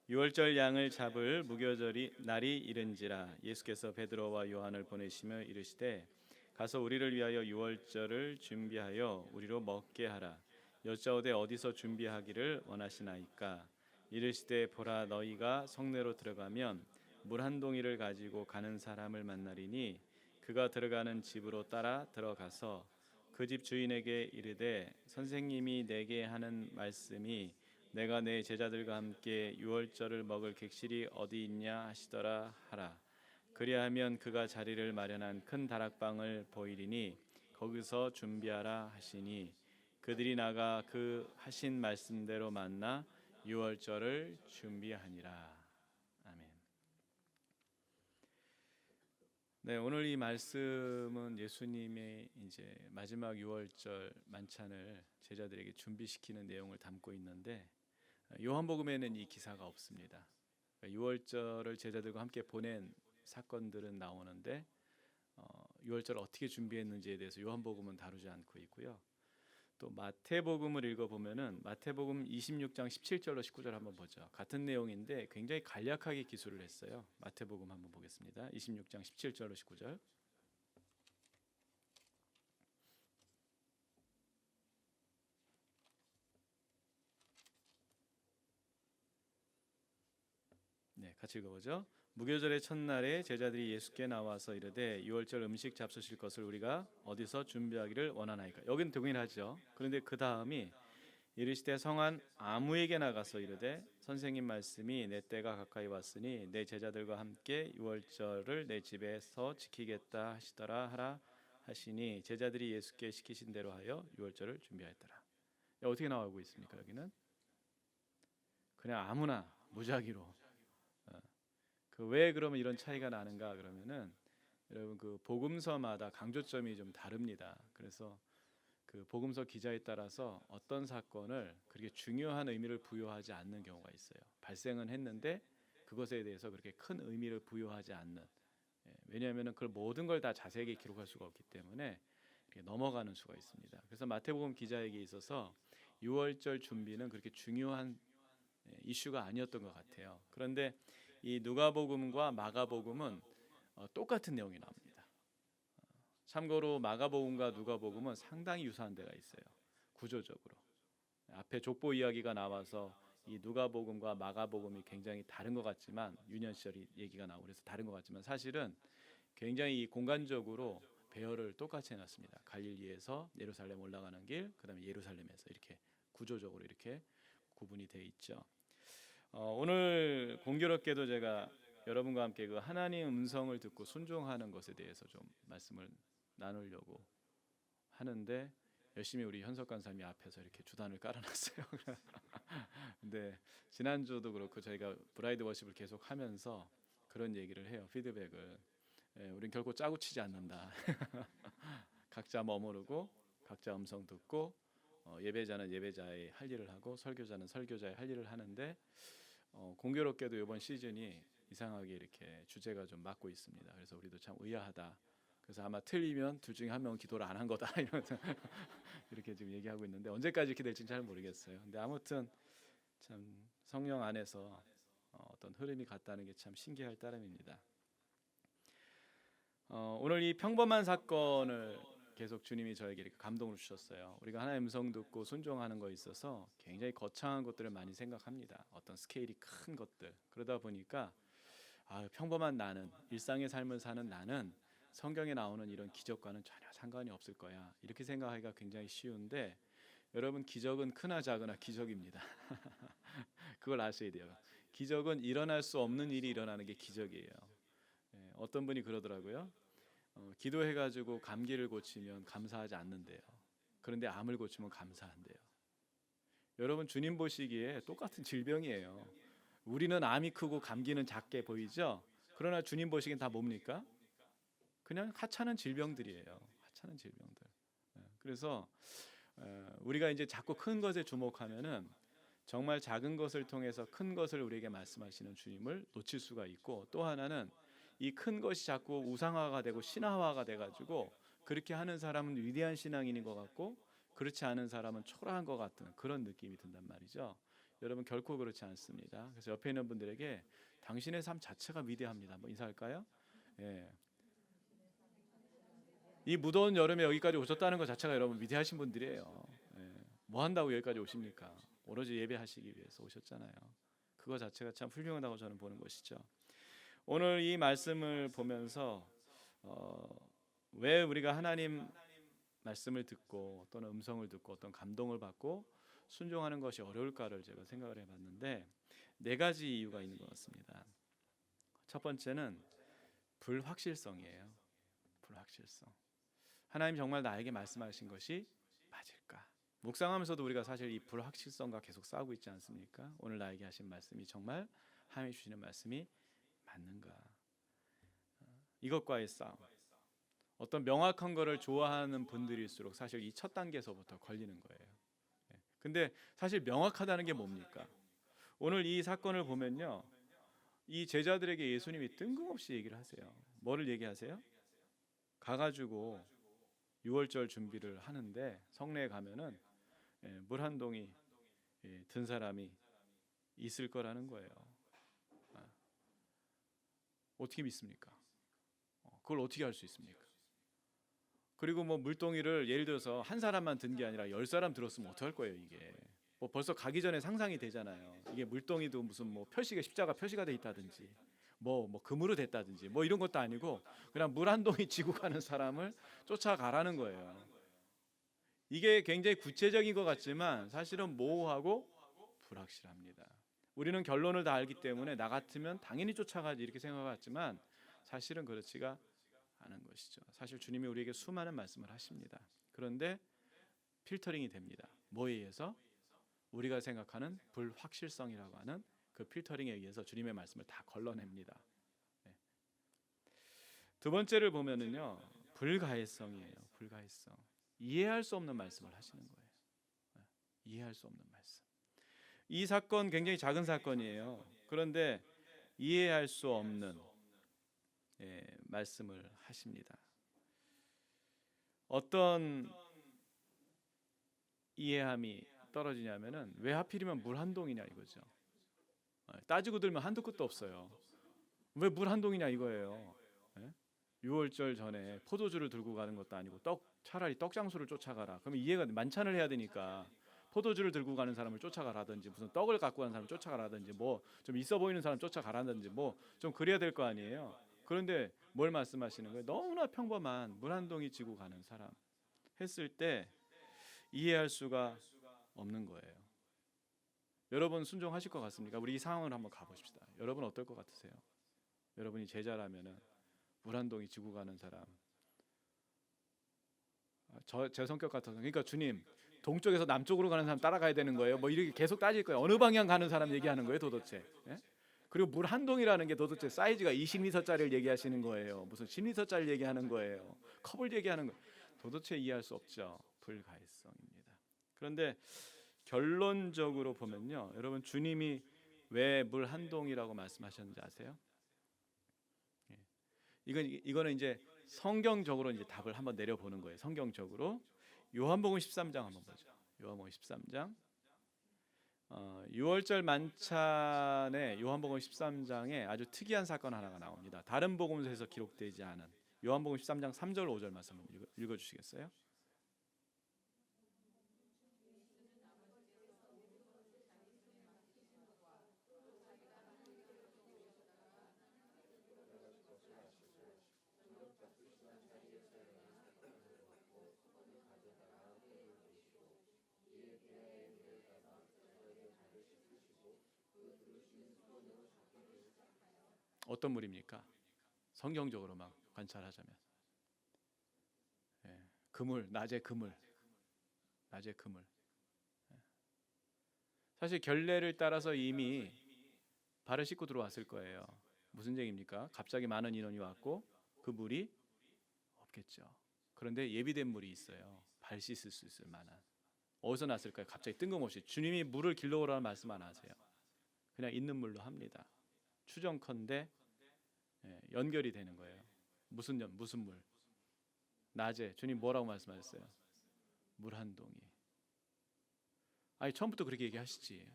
유월절 양을 잡을 무교절이 날이 이른지라 예수께서 베드로와 요한을 보내시며 이르시되 가서 우리를 위하여 유월절을 준비하여 우리로 먹게 하라. 여짜오되 어디서 준비하기를 원하시나이까? 이르시되 보라, 너희가 성내로 들어가면 물 한 동이를 가지고 가는 사람을 만나리니 그가 들어가는 집으로 따라 들어가서 그 집 주인에게 이르되 선생님이 내게 하는 말씀이 내가 내 제자들과 함께 유월절을 먹을 객실이 어디 있냐 하시더라 하라. 그리하면 그가 자리를 마련한 큰 다락방을 보이리니 거기서 준비하라 하시니 그들이 나가 그 하신 말씀대로 만나 유월절을 준비하니라. 아멘. 네, 오늘 이 말씀은 예수님의 이제 마지막 유월절 만찬을 제자들에게 준비시키는 내용을 담고 있는데 요한복음에는 이 기사가 없습니다. 유월절을 제자들과 함께 보낸 사건들은 나오는데 유월절을 어떻게 준비했는지에 대해서 요한복음은 다루지 않고 있고요. 또 마태복음을 읽어보면은 마태복음 26장 17절로 19절 한번 보죠. 같은 내용인데 굉장히 간략하게 기술을 했어요. 마태복음 한번 보겠습니다. 26장 17절로 19절. 네, 같이 읽어보죠. 무교절의 첫날에 제자들이 예수께 나와서 이르되 유월절 음식 잡수실 것을 우리가 어디서 준비하기를 원하나이까. 여기는 동일하죠. 그런데 그 다음이 이르시되 성한 아무에게 나가서 이르되 선생님 말씀이 내 때가 가까이 왔으니 내 제자들과 함께 유월절을 내 집에서 지키겠다 하시더라 하라 하시니 제자들이 예수께 시키신 대로 하여 유월절을 준비하였더라. 어떻게 나오고 있습니까? 여기는 그냥 아무나 무작위로. 그 왜 그러면 이런 차이가 나는가 그러면은 여러분 그 복음서마다 강조점이 좀 다릅니다. 그래서 그 복음서 기자에 따라서 어떤 사건을 그렇게 중요한 의미를 부여하지 않는 경우가 있어요. 발생은 했는데 그것에 대해서 그렇게 큰 의미를 부여하지 않는. 왜냐하면은 그 모든 걸 다 자세하게 기록할 수가 없기 때문에 이렇게 넘어가는 수가 있습니다. 그래서 마태복음 기자에게 있어서 유월절 준비는 그렇게 중요한 이슈가 아니었던 것 같아요. 그런데 이 누가복음과 마가복음은 똑같은 내용이 나옵니다. 참고로 마가복음과 누가복음은 상당히 유사한 데가 있어요. 구조적으로 앞에 족보 이야기가 나와서 이 누가복음과 마가복음이 굉장히 다른 것 같지만 유년 시절 얘기가 나오고 그래서 다른 것 같지만 사실은 굉장히 공간적으로 배열을 똑같이 해놨습니다. 갈릴리에서 예루살렘 올라가는 길, 그다음에 예루살렘에서 이렇게 구조적으로 이렇게 구분이 돼 있죠. 오늘 공교롭게도 제가 여러분과 함께 그 하나님 음성을 듣고 순종하는 것에 대해서 좀 말씀을 나누려고 하는데 열심히 우리 현석 간사님이 앞에서 이렇게 주단을 깔아놨어요. 근데 지난주도 그렇고 저희가 브라이드 워십을 계속 하면서 그런 얘기를 해요. 피드백을. 우린 결코 짜고 치지 않는다. 각자 머무르고 각자 음성 듣고 예배자는 예배자의 할 일을 하고 설교자는 설교자의 할 일을 하는데 공교롭게도 이번 시즌이 이상하게 이렇게 주제가 좀 맞고 있습니다. 그래서 우리도 참 의아하다. 그래서 아마 틀리면 둘 중에 한 명은 기도를 안 한 거다 이러면서 이렇게 지금 얘기하고 있는데 언제까지 이렇게 될지는 잘 모르겠어요. 근데 아무튼 참 성령 안에서 어떤 흐름이 같다는 게 참 신기할 따름입니다. 오늘 이 평범한 사건을 계속 주님이 저에게 이렇게 감동을 주셨어요. 우리가 하나님의 음성 듣고 순종하는 거에 있어서 굉장히 거창한 것들을 많이 생각합니다. 어떤 스케일이 큰 것들. 그러다 보니까 평범한 나는, 일상의 삶을 사는 나는 성경에 나오는 이런 기적과는 전혀 상관이 없을 거야. 이렇게 생각하기가 굉장히 쉬운데 여러분, 기적은 크나 작으나 기적입니다. 그걸 아셔야 돼요. 기적은 일어날 수 없는 일이 일어나는 게 기적이에요. 어떤 분이 그러더라고요. 기도해가지고 감기를 고치면 감사하지 않는데요. 그런데 암을 고치면 감사한대요. 여러분, 주님 보시기에 똑같은 질병이에요. 우리는 암이 크고 감기는 작게 보이죠. 그러나 주님 보시기엔 다 뭡니까? 그냥 하찮은 질병들이에요. 하찮은 질병들. 그래서 우리가 이제 자꾸 큰 것에 주목하면은 정말 작은 것을 통해서 큰 것을 우리에게 말씀하시는 주님을 놓칠 수가 있고, 또 하나는 이 큰 것이 자꾸 우상화가 되고 신화화가 돼가지고 그렇게 하는 사람은 위대한 신앙인인 것 같고 그렇지 않은 사람은 초라한 것 같은 그런 느낌이 든단 말이죠. 여러분, 결코 그렇지 않습니다. 그래서 옆에 있는 분들에게 당신의 삶 자체가 위대합니다. 한번 인사할까요? 예. 이 무더운 여름에 여기까지 오셨다는 것 자체가 여러분 위대하신 분들이에요. 예. 뭐 한다고 여기까지 오십니까? 오로지 예배하시기 위해서 오셨잖아요. 그거 자체가 참 훌륭하다고 저는 보는 것이죠. 오늘 이 말씀을 보면서 왜 우리가 하나님 말씀을 듣고 또는 음성을 듣고 어떤 감동을 받고 순종하는 것이 어려울까를 제가 생각을 해봤는데 4가지 이유가 있는 것 같습니다. 첫 번째는 불확실성이에요. 불확실성. 하나님 정말 나에게 말씀하신 것이 맞을까? 묵상하면서도 우리가 사실 이 불확실성과 계속 싸우고 있지 않습니까? 오늘 나에게 하신 말씀이 정말 하나님이 주시는 말씀이 맞는가? 이것과의 싸움. 어떤 명확한 거를 좋아하는 분들일수록 사실 이 첫 단계에서부터 걸리는 거예요. 근데 사실 명확하다는 게 뭡니까? 오늘 이 사건을 보면요, 이 제자들에게 예수님이 뜬금없이 얘기를 하세요. 뭐를 얘기하세요? 가가지고 유월절 준비를 하는데 성내에 가면은 물 한 동이 든 사람이 있을 거라는 거예요. 어떻게 믿습니까? 그걸 어떻게 할 수 있습니까? 그리고 뭐 물동이를 예를 들어서 한 사람만 든 게 아니라 10사람 들었으면 어떡할 거예요, 이게. 뭐 벌써 가기 전에 상상이 되잖아요. 이게 물동이도 무슨 뭐 표시가 십자가 표시가 돼 있다든지 뭐 금으로 됐다든지 뭐 이런 것도 아니고 그냥 물 한 동이 지고 가는 사람을 쫓아가라는 거예요. 이게 굉장히 구체적인 것 같지만 사실은 모호하고 불확실합니다. 우리는 결론을 다 알기 때문에 나 같으면 당연히 쫓아가지 이렇게 생각하지만 사실은 그렇지가 않은 것이죠. 사실 주님이 우리에게 수많은 말씀을 하십니다. 그런데 필터링이 됩니다. 뭐에 의해서? 우리가 생각하는 불확실성이라고 하는 그 필터링에 의해서 주님의 말씀을 다 걸러냅니다. 두 번째를 보면은요, 불가해성이에요. 불가해성. 이해할 수 없는 말씀을 하시는 거예요. 이해할 수 없는 말씀. 이 사건 굉장히 작은 사건이에요. 그런데 이해할 수 없는 말씀을 하십니다. 어떤 이해함이 떨어지냐면은 왜 하필이면 물 한 동이냐 이거죠. 따지고 들면 한두 끝도 없어요. 왜 물 한 동이냐 이거예요. 6월절 전에 포도주를 들고 가는 것도 아니고 차라리 떡 장수를 쫓아가라. 그러면 이해가 만찬을 해야 되니까 포도주를 들고 가는 사람을 쫓아가라든지 무슨 떡을 갖고 가는 사람을 쫓아가라든지 뭐 좀 있어 보이는 사람 쫓아가라든지 뭐 좀 그래야 될 거 아니에요. 그런데 뭘 말씀하시는 거예요? 너무나 평범한 물 한 동이 지고 가는 사람 했을 때 이해할 수가 없는 거예요. 여러분 순종하실 것 같습니까? 우리 이 상황을 한번 가보십시다. 여러분 어떨 것 같으세요? 여러분이 제자라면은 물 한 동이 지고 가는 사람, 제 성격 같아서, 그러니까 주님 동쪽에서 남쪽으로 가는 사람 따라가야 되는 거예요. 뭐 이렇게 계속 따질 거예요. 어느 방향 가는 사람 얘기하는 거예요, 도대체? 예? 그리고 물 한 동이라는 게 도대체 사이즈가 20리터짜리를 얘기하시는 거예요. 무슨 10리터짜리 얘기하는 거예요. 컵을 얘기하는 거예요. 도대체 이해할 수 없죠. 불가해성입니다. 그런데 결론적으로 보면요, 여러분 주님이 왜 물 한 동이라고 말씀하셨는지 아세요? 이거는 이제 성경적으로 이제 답을 한번 내려보는 거예요. 성경적으로 요한복음 13장 한번 보죠. 요한복음 13장 6월절 만찬에 요한복음 13장에 아주 특이한 사건 하나가 나옵니다. 다른 복음서에서 기록되지 않은 요한복음 13장 3절 5절 말씀 읽어주시겠어요? 어떤 물입니까? 성경적으로만 관찰하자면 그물, 낮의 그물, 낮의 그물. 사실 결례를 따라서 이미 발을 씻고 들어왔을 거예요. 무슨 얘기입니까? 갑자기 많은 인원이 왔고 그 물이 없겠죠. 그런데 예비된 물이 있어요. 발 씻을 수 있을 만한. 어디서 났을까요? 갑자기 뜬금없이 주님이 물을 길러오라는 말씀 안 하세요. 그냥 있는 물로 합니다. 추정컨대 연결이 되는 거예요. 무슨 물? 낮에 주님 뭐라고 말씀하셨어요? 물 한 동이. 아니 처음부터 그렇게 얘기하시지.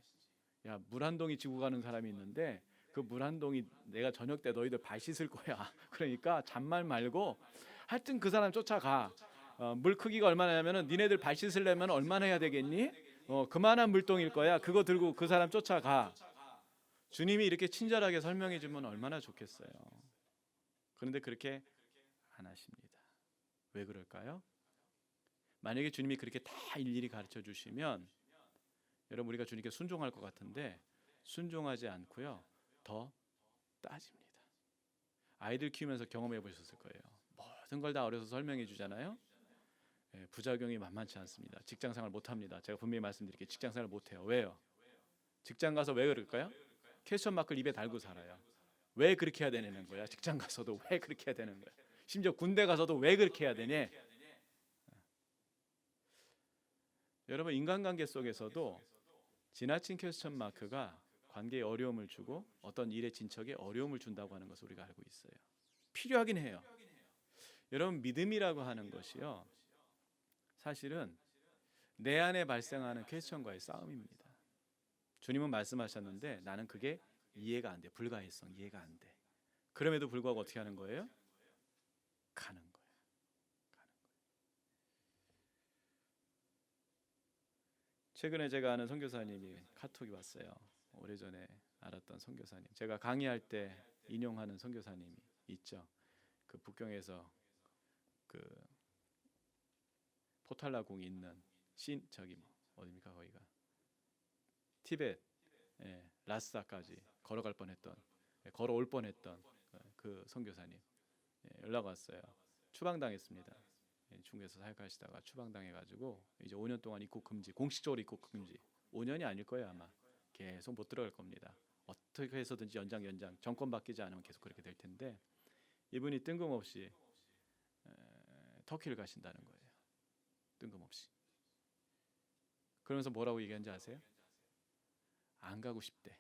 야, 물 한 동이 지고 가는 사람이 있는데 그 물 한 동이 내가 저녁 때 너희들 발 씻을 거야. 그러니까 잔말 말고 하여튼 그 사람 쫓아가. 물 크기가 얼마냐면은 니네들 발 씻으려면 얼마나 해야 되겠니? 그만한 물동일 거야. 그거 들고 그 사람 쫓아가. 주님이 이렇게 친절하게 설명해 주면 얼마나 좋겠어요. 그런데 그렇게 안 하십니다. 왜 그럴까요? 만약에 주님이 그렇게 다 일일이 가르쳐 주시면 여러분 우리가 주님께 순종할 것 같은데 순종하지 않고요. 더 따집니다. 아이들 키우면서 경험해 보셨을 거예요. 모든 걸 다 어려서 설명해 주잖아요. 부작용이 만만치 않습니다. 직장생활 못합니다. 제가 분명히 말씀드릴게요. 직장생활 못해요. 왜요? 직장 가서 왜 그럴까요? 퀘스천 마크를 입에 달고 살아요. 왜 그렇게 해야 되는 거야? 직장 가서도 왜 그렇게 해야 되는 거야? 심지어 군대 가서도 왜 그렇게 해야 되냐? 여러분 인간관계 속에서도 지나친 퀘스천 마크가 관계에 어려움을 주고 어떤 일의 진척에 어려움을 준다고 하는 것을 우리가 알고 있어요. 필요하긴 해요. 여러분 믿음이라고 하는 것이요, 사실은 내 안에 발생하는 퀘스천과의 싸움입니다. 주님은 말씀하셨는데 나는 그게 이해가 안 돼. 불가해성 이해가 안 돼. 그럼에도 불구하고 어떻게 하는 거예요? 가는 거예요. 최근에 제가 아는 선교사님이 카톡이 왔어요. 오래전에 알았던 선교사님. 제가 강의할 때 인용하는 선교사님이 있죠. 그 북경에서 그 포탈라궁이 있는 저기 어디입니까 거기가? 티벳, 라스사까지 걸어갈 뻔했던, 걸어올 뻔했던 그 선교사님 연락 왔어요. 추방당했습니다. 중국에서 사역하시다가 추방당해가지고 이제 5년 동안 입국 금지, 공식적으로 입국 금지. 5년이 아닐 거예요 아마. 계속 못 들어갈 겁니다. 어떻게 해서든지 연장 정권 바뀌지 않으면 계속 그렇게 될 텐데 이분이 뜬금없이 터키를 가신다는 거예요. 뜬금없이. 그러면서 뭐라고 얘기한지 아세요? 안 가고 싶대.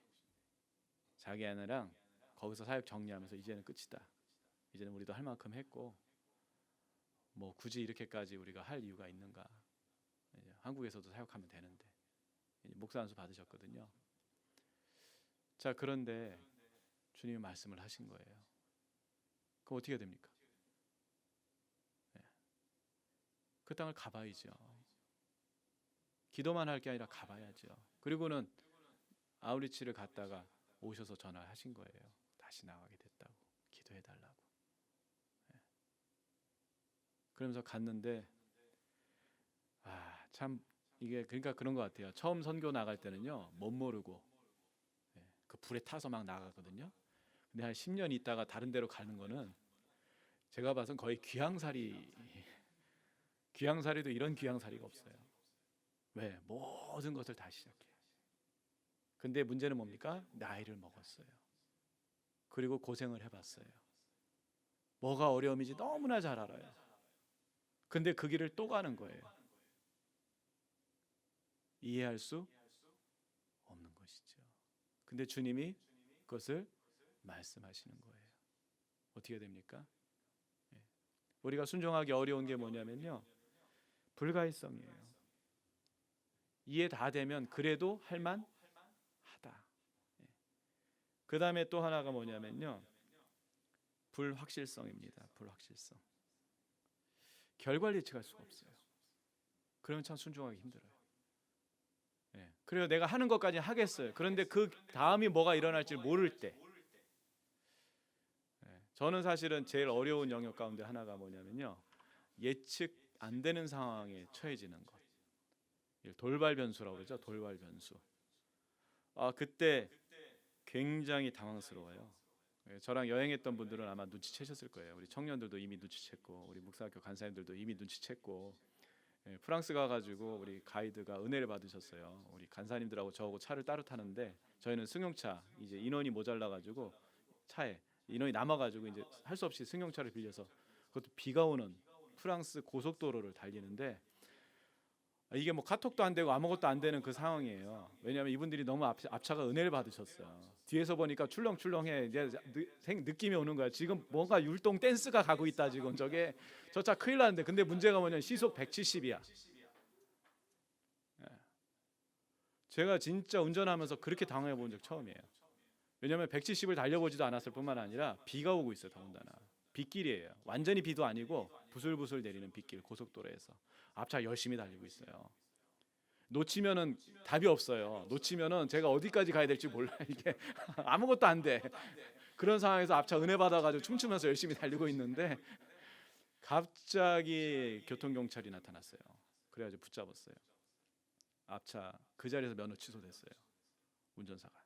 자기 아내랑 거기서 사역 정리하면서 이제는 끝이다. 이제는 우리도 할 만큼 했고 뭐 굳이 이렇게까지 우리가 할 이유가 있는가? 이제 한국에서도 사역하면 되는데 목사 안수 받으셨거든요. 자, 그런데 주님이 말씀을 하신 거예요. 그럼 어떻게 해야 됩니까? 그 땅을 가봐야죠. 기도만 할 게 아니라 가봐야죠. 그리고는 아우리치를 갔다가 오셔서 전화하신 거예요. 다시 나가게 됐다고, 기도해달라고. 그러면서 갔는데 참 이게 그러니까 그런 것 같아요. 처음 선교 나갈 때는요 못 모르고 그 불에 타서 막 나가거든요. 근데 한 10년 있다가 다른 데로 가는 거는 제가 봐선 거의 귀향살이도 이런 귀향살이가 없어요. 왜? 모든 것을 다시 시작해요. 근데 문제는 뭡니까? 나이를 먹었어요. 그리고 고생을 해봤어요. 뭐가 어려움인지 너무나 잘 알아요. 근데 그 길을 또 가는 거예요. 이해할 수 없는 것이죠. 근데 주님이 그것을 말씀하시는 거예요. 어떻게 됩니까? 우리가 순종하기 어려운 게 뭐냐면요, 불가이성이에요. 이해 다 되면 그래도 할만하다. 그 다음에 또 하나가 뭐냐면요, 불확실성입니다. 불확실성. 결과를 예측할 수가 없어요. 그러면 참 순종하기 힘들어요. 그래요. 내가 하는 것까지 하겠어요. 그런데 그 다음이 뭐가 일어날지 모를 때, 저는 사실은 제일 어려운 영역 가운데 하나가 뭐냐면요, 예측 안 되는 상황에 처해지는 것. 돌발 변수라고 그러죠. 돌발 변수. 그때 굉장히 당황스러워요. 저랑 여행했던 분들은 아마 눈치채셨을 거예요. 우리 청년들도 이미 눈치챘고, 우리 묵사학교 간사님들도 이미 눈치챘고, 프랑스 가가지고 우리 가이드가 은혜를 받으셨어요. 우리 간사님들하고 저하고 차를 따로 타는데 저희는 승용차, 이제 인원이 모자라가지고 차에 인원이 남아가지고 이제 할 수 없이 승용차를 빌려서, 그것도 비가 오는 프랑스 고속도로를 달리는데, 이게 뭐 카톡도 안 되고 아무것도 안 되는 그 상황이에요. 왜냐하면 이분들이 너무 앞차가 은혜를 받으셨어요. 뒤에서 보니까 출렁출렁해. 이제 느낌이 오는 거야. 지금 뭔가 율동 댄스가 가고 있다. 지금 저게 저 차 큰일 나는데. 근데 문제가 뭐냐면 시속 170이야. 제가 진짜 운전하면서 그렇게 당황해 본 적 처음이에요. 왜냐하면 170을 달려보지도 않았을 뿐만 아니라 비가 오고 있어요. 더군다나 빗길이에요. 완전히 비도 아니고 부슬부슬 내리는 빗길, 고속도로에서 앞차 열심히 달리고 있어요. 놓치면은 답이 없어요. 놓치면은 제가 어디까지 가야 될지 몰라요. 이게 아무것도 안 돼. 그런 상황에서 앞차 은혜 받아가지고 춤추면서 열심히 달리고 있는데 갑자기 교통경찰이 나타났어요. 그래가지고 붙잡았어요. 앞차 그 자리에서 면허 취소됐어요. 운전사가.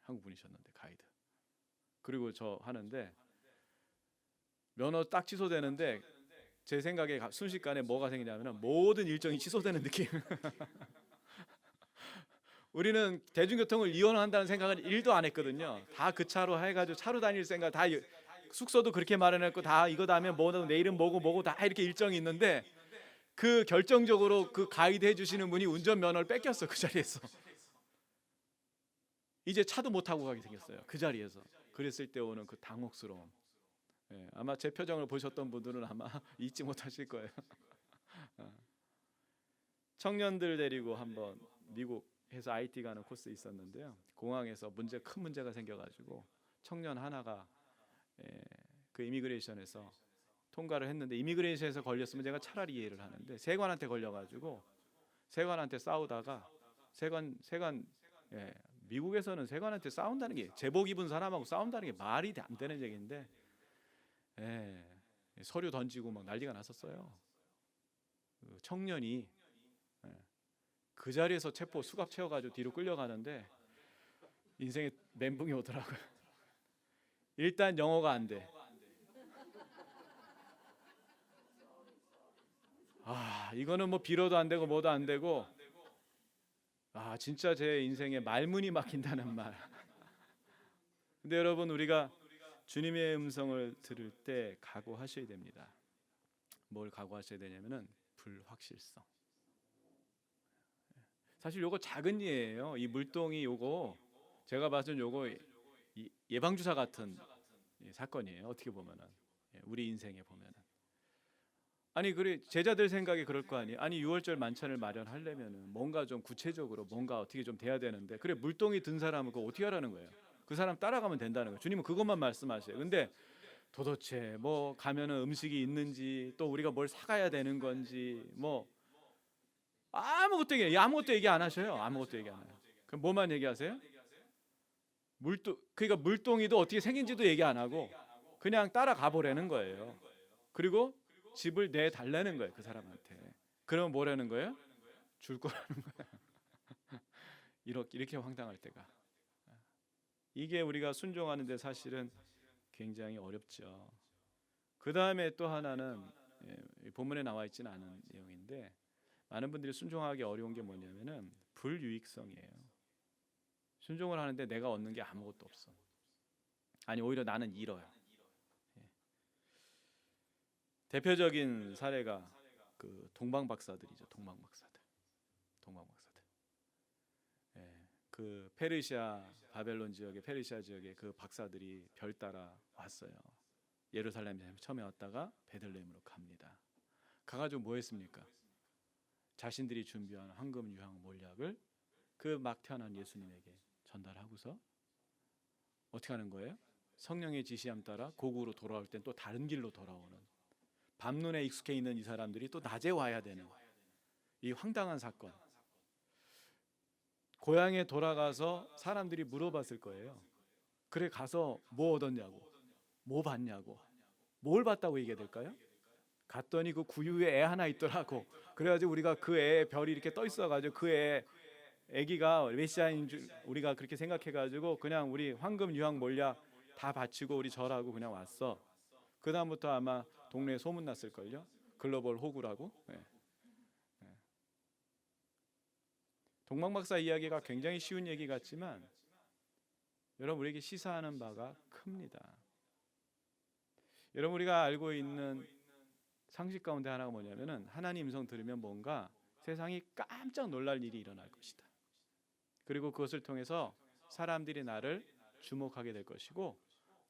한국 분이셨는데, 가이드. 그리고 저 하는데 면허 딱 취소되는데 제 생각에 순식간에 뭐가 생기냐면 모든 일정이 취소되는 느낌. 우리는 대중교통을 이용한다는 생각을 1도 안 했거든요. 다 그 차로 해가지고 차로 다닐 생각, 다 숙소도 그렇게 마련했고, 다 이거 다음에 뭐 내일은 뭐고 다 이렇게 일정이 있는데, 그 결정적으로 그 가이드 해주시는 분이 운전면허를 뺏겼어. 그 자리에서 이제 차도 못 타고 가게 생겼어요. 그 자리에서. 그랬을 때 오는 그 당혹스러움. 아마 제 표정을 보셨던 분들은 아마 잊지 못하실 거예요. 청년들 데리고 한번 미국에서 IT 가는 코스 있었는데요. 공항에서 큰 문제가 생겨가지고 청년 하나가 그 이미그레이션에서 통과를 했는데, 이미그레이션에서 걸렸으면 제가 차라리 이해를 하는데, 세관한테 걸려가지고 세관한테 싸우다가 미국에서는 세관한테 싸운다는 게, 제복 입은 사람하고 싸운다는 게 말이 안 되는 얘기인데, 서류 던지고 막 난리가 났었어요. 그 청년이 그 자리에서 수갑 채워가지고 뒤로 끌려가는데 인생에 멘붕이 오더라고요. 일단 영어가 안 돼. 이거는 뭐 빌어도 안 되고 뭐도 안 되고, 진짜 제 인생에 말문이 막힌다는 말. 근데 여러분, 우리가 주님의 음성을 들을 때 각오하셔야 됩니다. 뭘 각오하셔야 되냐면은 불확실성. 사실 요거 작은 예예요. 이 물동이 요거 제가 봐선 요거 예방주사 같은 사건이에요. 어떻게 보면은 우리 인생에 보면은. 아니, 그래 제자들 생각이 그럴 거 아니에요. 아니, 6월절 만찬을 마련하려면은 뭔가 좀 구체적으로 뭔가 어떻게 좀 돼야 되는데, 그래 물동이 든 사람은 그거 어떻게 하라는 거예요? 그 사람 따라가면 된다는 거예요. 주님은 그것만 말씀하세요. 근데 도대체 뭐 가면은 음식이 있는지, 또 우리가 뭘 사가야 되는 건지, 뭐 아무것도 얘기 안 하셔요. 아무것도 얘기 안 해요. 그럼 뭐만 얘기하세요? 그러니까 물동이도 어떻게 생긴지도 얘기 안 하고 그냥 따라가 보라는 거예요. 그리고 집을 내달라는 거예요, 그 사람한테. 그러면 뭐라는 거예요? 줄 거라는 거야. 이렇게 황당할 때가. 이게 우리가 순종하는데 사실은 굉장히 어렵죠. 그 다음에 또 하나는 본문에 나와 있지는 않은 내용인데 많은 분들이 순종하기 어려운 게 뭐냐면은 불유익성이에요. 순종을 하는데 내가 얻는 게 아무것도 없어. 아니 오히려 나는 잃어요. 대표적인 사례가 그 동방박사들이죠. 동방박사들. 그 페르시아 바벨론 지역의 페르시아 지역의 그 박사들이 별 따라 왔어요. 예루살렘에 처음에 왔다가 베들레헴으로 갑니다. 가가지고 뭐 했습니까? 자신들이 준비한 황금 유향 몰약을 그 막 태어난 예수님에게 전달하고서 어떻게 하는 거예요? 성령의 지시함 따라 고국으로 돌아올 땐 또 다른 길로 돌아오는, 밤눈에 익숙해 있는 이 사람들이 또 낮에 와야 되는 이 황당한 사건. 고향에 돌아가서 사람들이 물어봤을 거예요. 그래 가서 뭐 얻었냐고, 뭐 봤냐고, 뭘 봤다고 얘기해야 될까요? 갔더니 그 구유에 애 하나 있더라고. 그래가지고 우리가 그 애에 별이 이렇게 떠 있어가지고 그 애 애기가 메시아인 줄 우리가 그렇게 생각해가지고 그냥 우리 황금 유황 몰약 다 바치고 우리 절하고 그냥 왔어. 그 다음부터 아마 동네에 소문 났을 걸요. 글로벌 호구라고. 동방박사 이야기가 굉장히 쉬운 얘기 같지만 여러분 우리에게 시사하는 바가 큽니다. 여러분 우리가 알고 있는 상식 가운데 하나가 뭐냐면은 하나님 음성 들으면 뭔가 세상이 깜짝 놀랄 일이 일어날 것이다. 그리고 그것을 통해서 사람들이 나를 주목하게 될 것이고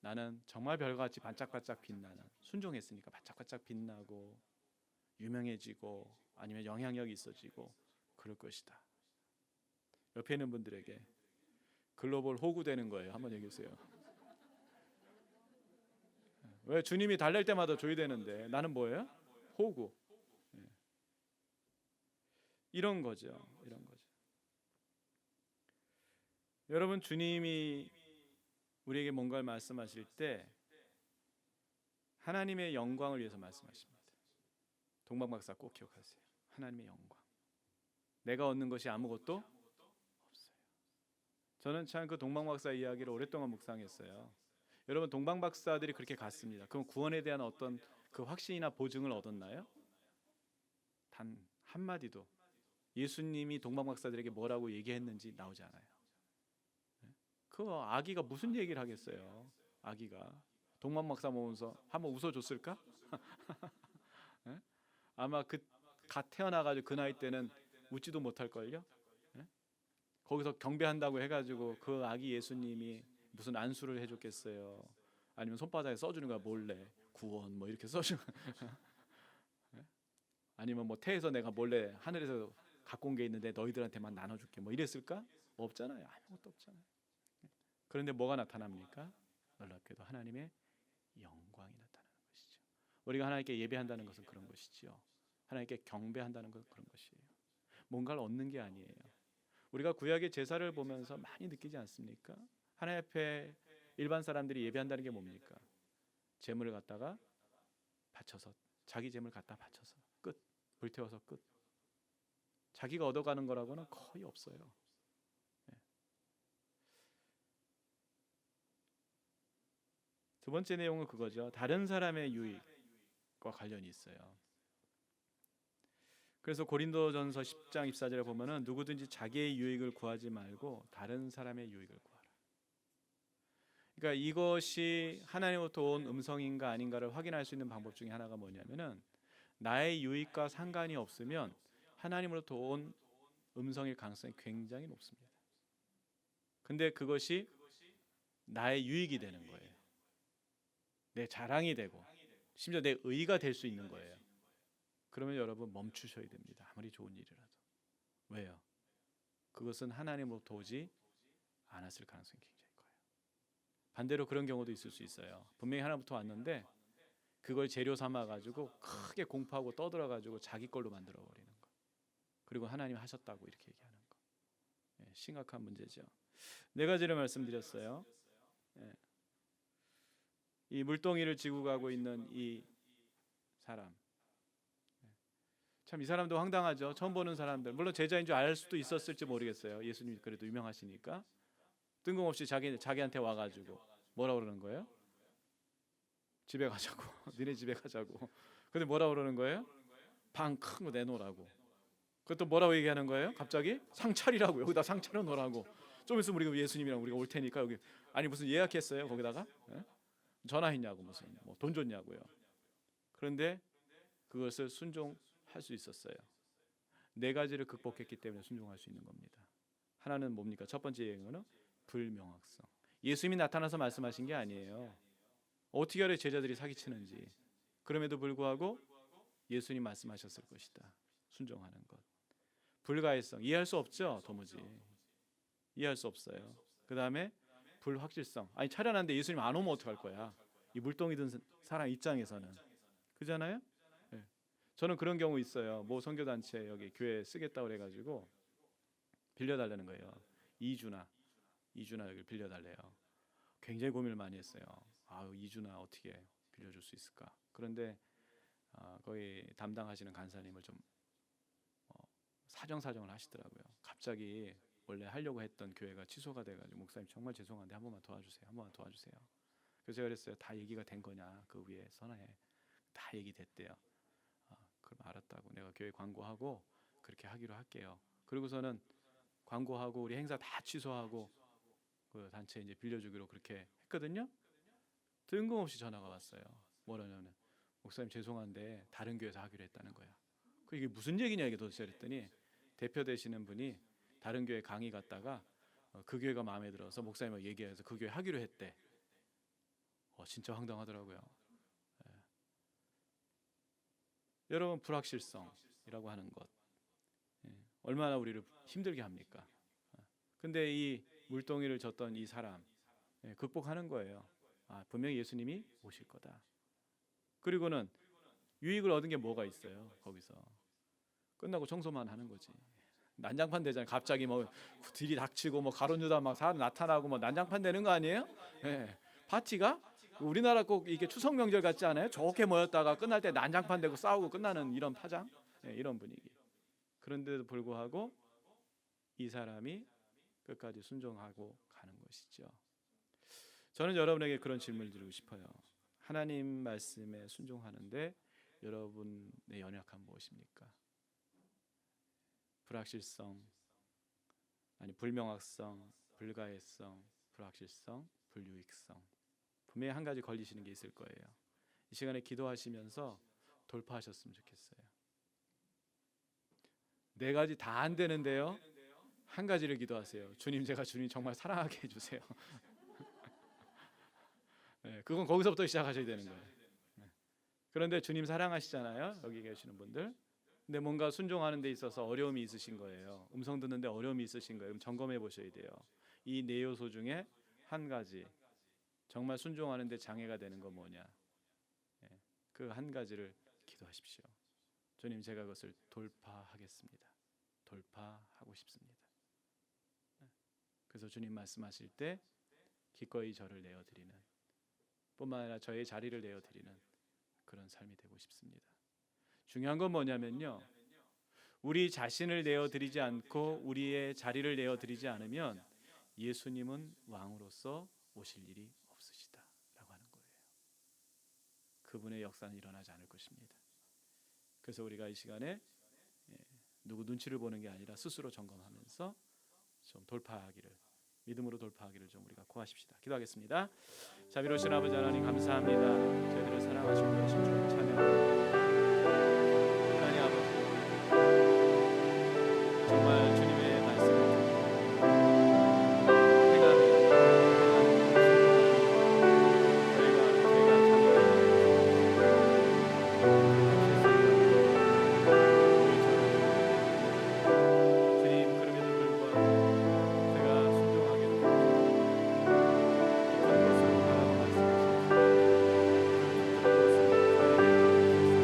나는 정말 별같이 반짝반짝 빛나는, 순종했으니까 반짝반짝 빛나고 유명해지고 아니면 영향력이 있어지고 그럴 것이다. 옆에 있는 분들에게 글로벌 호구 되는 거예요. 한번 얘기해 주세요. 왜 주님이 달랠 때마다 줘야 되는데 나는 뭐예요? 호구. 이런 거죠. 여러분 주님이 우리에게 뭔가를 말씀하실 때 하나님의 영광을 위해서 말씀하십니다. 동방박사 꼭 기억하세요. 하나님의 영광. 내가 얻는 것이 아무것도 없어요. 저는 참 그 동방박사 이야기를 오랫동안 묵상했어요. 여러분 동방박사들이 그렇게 갔습니다. 그럼 구원에 대한 어떤 그 확신이나 보증을 얻었나요? 단 한마디도 예수님이 동방박사들에게 뭐라고 얘기했는지 나오지 않아요. 그 아기가 무슨 얘기를 하겠어요? 아기가 동방박사 보면서 한번 웃어줬을까? 아마 그 갓 태어나가지고 그 나이 때는 웃지도 못할걸요? 거기서 경배한다고 해가지고 그 아기 예수님이 무슨 안수를 해줬겠어요? 아니면 손바닥에 써주는 거야 몰래 구원 뭐 이렇게 써주는 아니면 뭐 태에서 내가 몰래 하늘에서 갖고 온 게 있는데 너희들한테만 나눠줄게 뭐 이랬을까? 없잖아요. 아무것도 없잖아요. 그런데 뭐가 나타납니까? 놀랍게도 하나님의 영광이 나타나는 것이죠. 우리가 하나님께 예배한다는 것은 그런 것이지요. 하나님께 경배한다는 것은 그런 것이에요. 뭔가를 얻는 게 아니에요. 우리가 구약의 제사를 보면서 많이 느끼지 않습니까? 하나님 앞에 일반 사람들이 예배한다는 게 뭡니까? 제물을 갖다가 바쳐서 자기 제물 갖다 바쳐서 끝, 불태워서 끝. 자기가 얻어가는 거라고는 거의 없어요. 두 번째 내용은 그거죠. 다른 사람의 유익과 관련이 있어요. 그래서 고린도전서 10장 24절에 보면은 누구든지 자기의 유익을 구하지 말고 다른 사람의 유익을 구하라. 그러니까 이것이 하나님으로부터 온 음성인가 아닌가를 확인할 수 있는 방법 중에 하나가 뭐냐면은 나의 유익과 상관이 없으면 하나님으로부터 온 음성일 가능성이 굉장히 높습니다. 근데 그것이 나의 유익이 되는 거예요. 내 자랑이 되고 심지어 내 의의가 될 수 있는 거예요. 그러면 여러분 멈추셔야 됩니다. 아무리 좋은 일이라도. 왜요? 그것은 하나님으로부터 오지 않았을 가능성이 굉장히 커요. 반대로 그런 경우도 있을 수 있어요. 분명히 하나님부터 왔는데 그걸 재료 삼아 가지고 크게 공포하고 떠들어 가지고 자기 걸로 만들어 버리는 거. 그리고 하나님 하셨다고 이렇게 얘기하는 거. 심각한 문제죠. 네 가지를 말씀드렸어요. 이 물동이를 지고 가고 있는 이 사람, 참 이 사람도 황당하죠. 처음 보는 사람들, 물론 제자인 줄 알 수도 있었을지 모르겠어요. 예수님이 그래도 유명하시니까. 뜬금없이 자기한테 와가지고 뭐라 그러는 거예요? 집에 가자고. 니네 집에 가자고. 근데 뭐라 그러는 거예요? 방 큰 거 내놓으라고. 그것도 뭐라고 얘기하는 거예요? 갑자기 상 차리라고. 여기다 상 차려 놓으라고. 좀 있으면 우리가 예수님이랑 우리가 올 테니까 여기. 아니 무슨 예약했어요 거기다가? 예? 전화했냐고 무슨 뭐 돈 줬냐고요. 그런데 그것을 순종할 수 있었어요. 네 가지를 극복했기 때문에 순종할 수 있는 겁니다. 하나는 뭡니까? 첫 번째 예언은 불명확성. 예수님이 나타나서 말씀하신 게 아니에요. 어떻게 알아요 제자들이 사기치는지. 그럼에도 불구하고 예수님 말씀하셨을 것이다. 순종하는 것. 불가해성. 이해할 수 없죠. 도무지 이해할 수 없어요. 그 다음에 불확실성. 아니 차려놨는데 예수님 안 오면 어떡할 거야. 이 물동이 든 사람 입장에서는 그잖아요. 네. 저는 그런 경우 있어요. 뭐 선교단체 여기 교회 쓰겠다고 그래가지고 빌려달라는 거예요. 2주나 여기 빌려달래요. 굉장히 고민을 많이 했어요. 2주나 어떻게 빌려줄 수 있을까. 그런데 거기 담당하시는 간사님을 좀 사정을 하시더라고요. 갑자기 원래 하려고 했던 교회가 취소가 돼가지고 목사님 정말 죄송한데 한 번만 도와주세요. 그래서 제가 그랬어요. 다 얘기가 된 거냐 그 위에 선에 다 얘기됐대요. 그럼 알았다고. 내가 교회 광고하고 그렇게 하기로 할게요. 그리고서는 광고하고 우리 행사 다 취소하고 그 단체 이제 빌려주기로 그렇게 했거든요. 뜬금없이 전화가 왔어요. 뭐라냐면 목사님 죄송한데 다른 교회에서 하기로 했다는 거야. 이게 무슨 얘기냐 이게 도대체 그랬더니 대표 되시는 분이 다른 교회 강의 갔다가 그 교회가 마음에 들어서 목사님하고 얘기해서 그 교회 하기로 했대. 진짜 황당하더라고요. 예. 여러분 불확실성이라고 하는 것 얼마나 우리를 힘들게 합니까? 근데 이 물동이를 졌던 이 사람 극복하는 거예요. 분명히 예수님이 오실 거다. 그리고는 유익을 얻은 게 뭐가 있어요? 거기서 끝나고 청소만 하는 거지. 난장판 되잖아요. 갑자기 뭐 들이 닥치고 뭐 가론유다 막 사람 나타나고 뭐 난장판 되는 거 아니에요? 파티가 우리나라 꼭 이게 추석 명절 같지 않아요? 좋게 모였다가 끝날 때 난장판 되고 싸우고 끝나는 이런 파장, 이런 분위기. 그런데도 불구하고 이 사람이 끝까지 순종하고 가는 것이죠. 저는 여러분에게 그런 질문을 드리고 싶어요. 하나님 말씀에 순종하는데 여러분의 연약함 무엇입니까? 불확실성, 불명확성, 불가해성, 불확실성, 불유익성. 분명히 한 가지 걸리시는 게 있을 거예요. 이 시간에 기도하시면서 돌파하셨으면 좋겠어요. 네 가지 다 안 되는데요. 한 가지를 기도하세요. 주님, 제가 주님 정말 사랑하게 해주세요. 그건 거기서부터 시작하셔야 되는 거예요. 그런데 주님 사랑하시잖아요. 여기 계시는 분들. 근데 뭔가 순종하는 데 있어서 어려움이 있으신 거예요. 음성 듣는데 어려움이 있으신 거예요. 그럼 점검해 보셔야 돼요. 이 네 요소 중에 한 가지 정말 순종하는 데 장애가 되는 건 뭐냐. 그 한 가지를 기도하십시오. 주님, 제가 그것을 돌파하겠습니다. 돌파하고 싶습니다. 그래서 주님 말씀하실 때 기꺼이 저를 내어드리는 뿐만 아니라 저의 자리를 내어드리는 그런 삶이 되고 싶습니다. 중요한 건 뭐냐면요, 우리 자신을 내어드리지 않고 우리의 자리를 내어드리지 않으면 예수님은 왕으로서 오실 일이 없으시다라고 하는 거예요. 그분의 역사는 일어나지 않을 것입니다. 그래서 우리가 이 시간에 누구 눈치를 보는 게 아니라 스스로 점검하면서 좀 돌파하기를, 믿음으로 돌파하기를 좀 우리가 구하십시다. 기도하겠습니다. 자비로우신 아버지 하나님, 감사합니다. 저희들을 사랑하시고 그러신 주님 찬양합니다. 하나님 아버지, 정말 주님의 말씀을 행하며 저희가 주님, 그럼에도 불구하고 제가 순종하게 되고 깊은 곳으로 가라고 말씀하셨습니다. 그 깊은 곳은 저의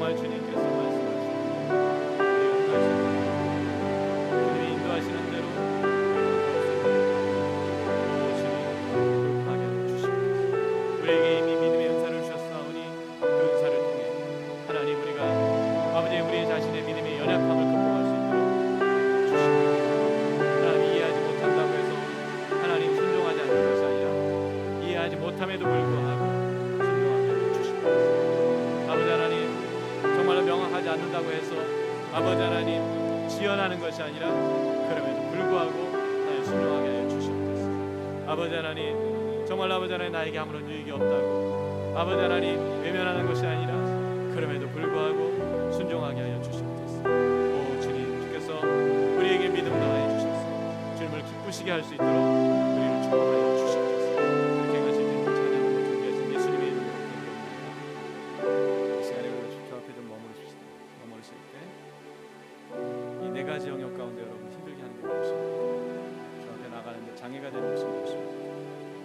정말 주님께서 말씀하시는 주님이 인도하시는 대로 주님 하게 주시옵소서. 우리에게 이미 믿음의 은사를 주셨사오니 그 은사를 통해 하나님 우리가 아버지 우리 자신의 믿음의 연약함을 극복할 수 있도록 주시옵소서. 하나님 이해하지 못한다고 해서 하나님 순종하지 않는 것이 아니라 이해하지 못함에도 불구하고 순종하게 주시옵소서. 아버지 하나님 정말로 명확하지 않는다고 해서 아버지 하나님 지연하는 것이 아니라 그럼에도 불구하고 하나님 순종하게 하여 주시옵소서. 아버지 하나님 정말 아버지 하나님 나에게 아무런 유익이 없다고 아버지 하나님 외면하는 것이 아니라 그럼에도 불구하고 순종하게 하여 주시옵소서. 오 주님 주께서 우리에게 믿음 다하여 주셔서 주님을 기쁘시게 할 수 있도록 우리를 축복하여 주시옵소서. 이렇게 같이 주님을 찬양하며 존귀하신 예수님의 이름으로 기도합니다. 이 시간에 우리 주 앞에 좀 머무르실 때 이 네 가지 영역 가운데 여러분 힘들게 하는 게 무엇입니까? 주 앞에 나가는데 장애가 되는 것이 무엇입니까?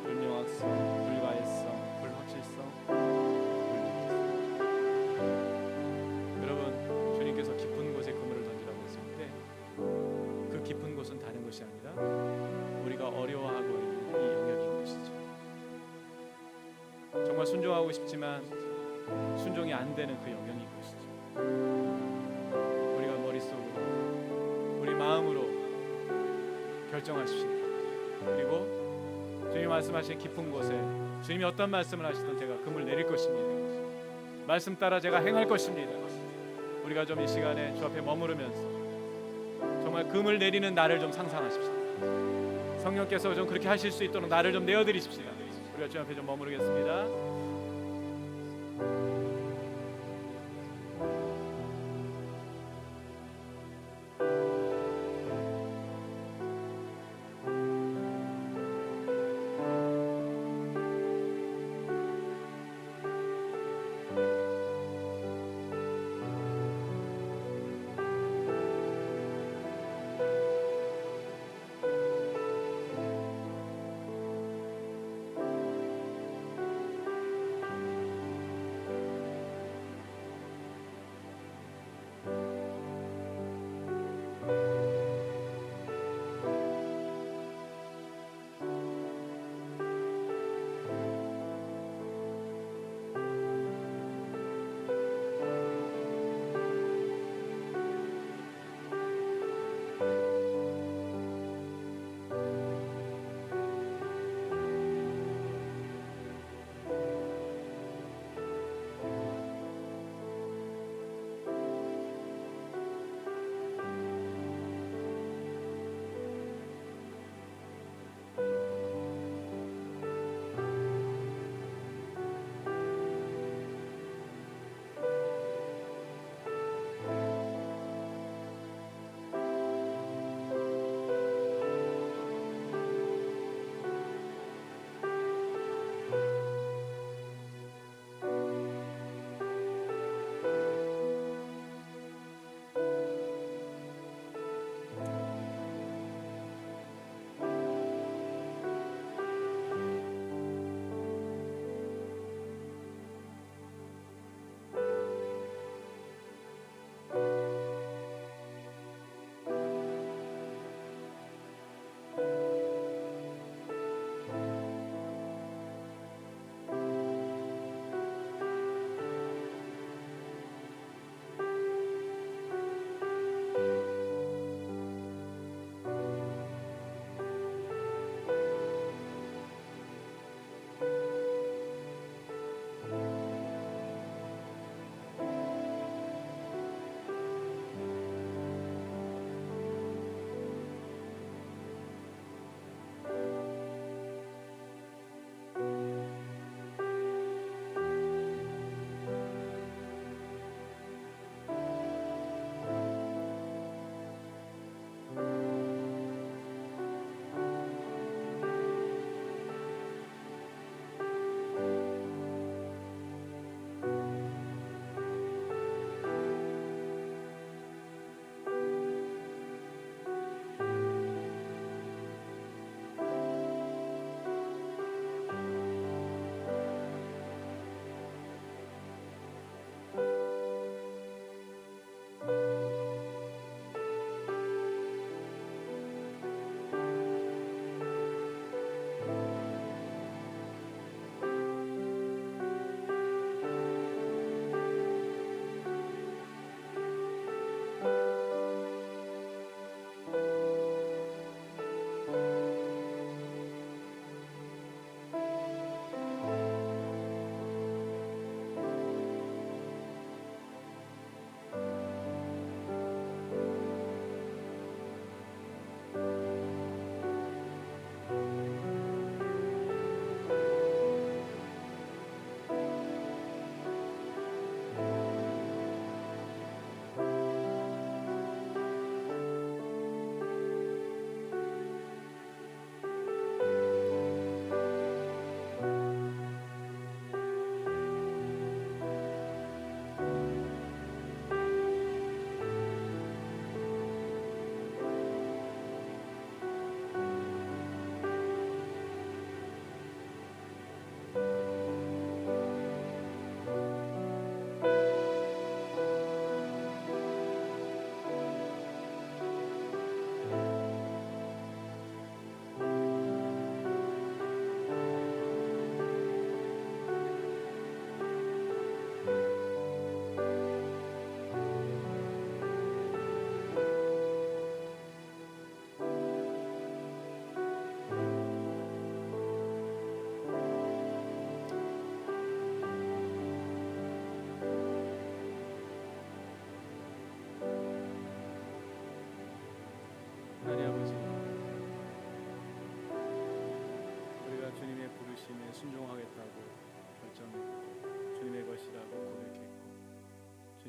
불명확성, 불가해성, 불확실성, 불명확성. 여러분 주님께서 깊은 곳에 그물을 던지라고 했을 때 그 깊은 곳은 다른 것이 아니라 우리가 어려워하고 있는 이 영역인 것이죠. 정말 순종하고 싶지만 순종이 안 되는 그 영역인 것이죠. 우리가 머릿속으로 우리 마음으로 결정하십시오. 그리고 주님이 말씀하신 깊은 곳에 주님이 어떤 말씀을 하시든 제가 금을 내릴 것입니다. 말씀 따라 제가 행할 것입니다. 우리가 좀 이 시간에 주 앞에 머무르면서 정말 금을 내리는 나를 좀 상상하십시오. 성령께서 좀 그렇게 하실 수 있도록 나를 좀 내어드리십시오. 우리가 주 앞에 좀 머무르겠습니다.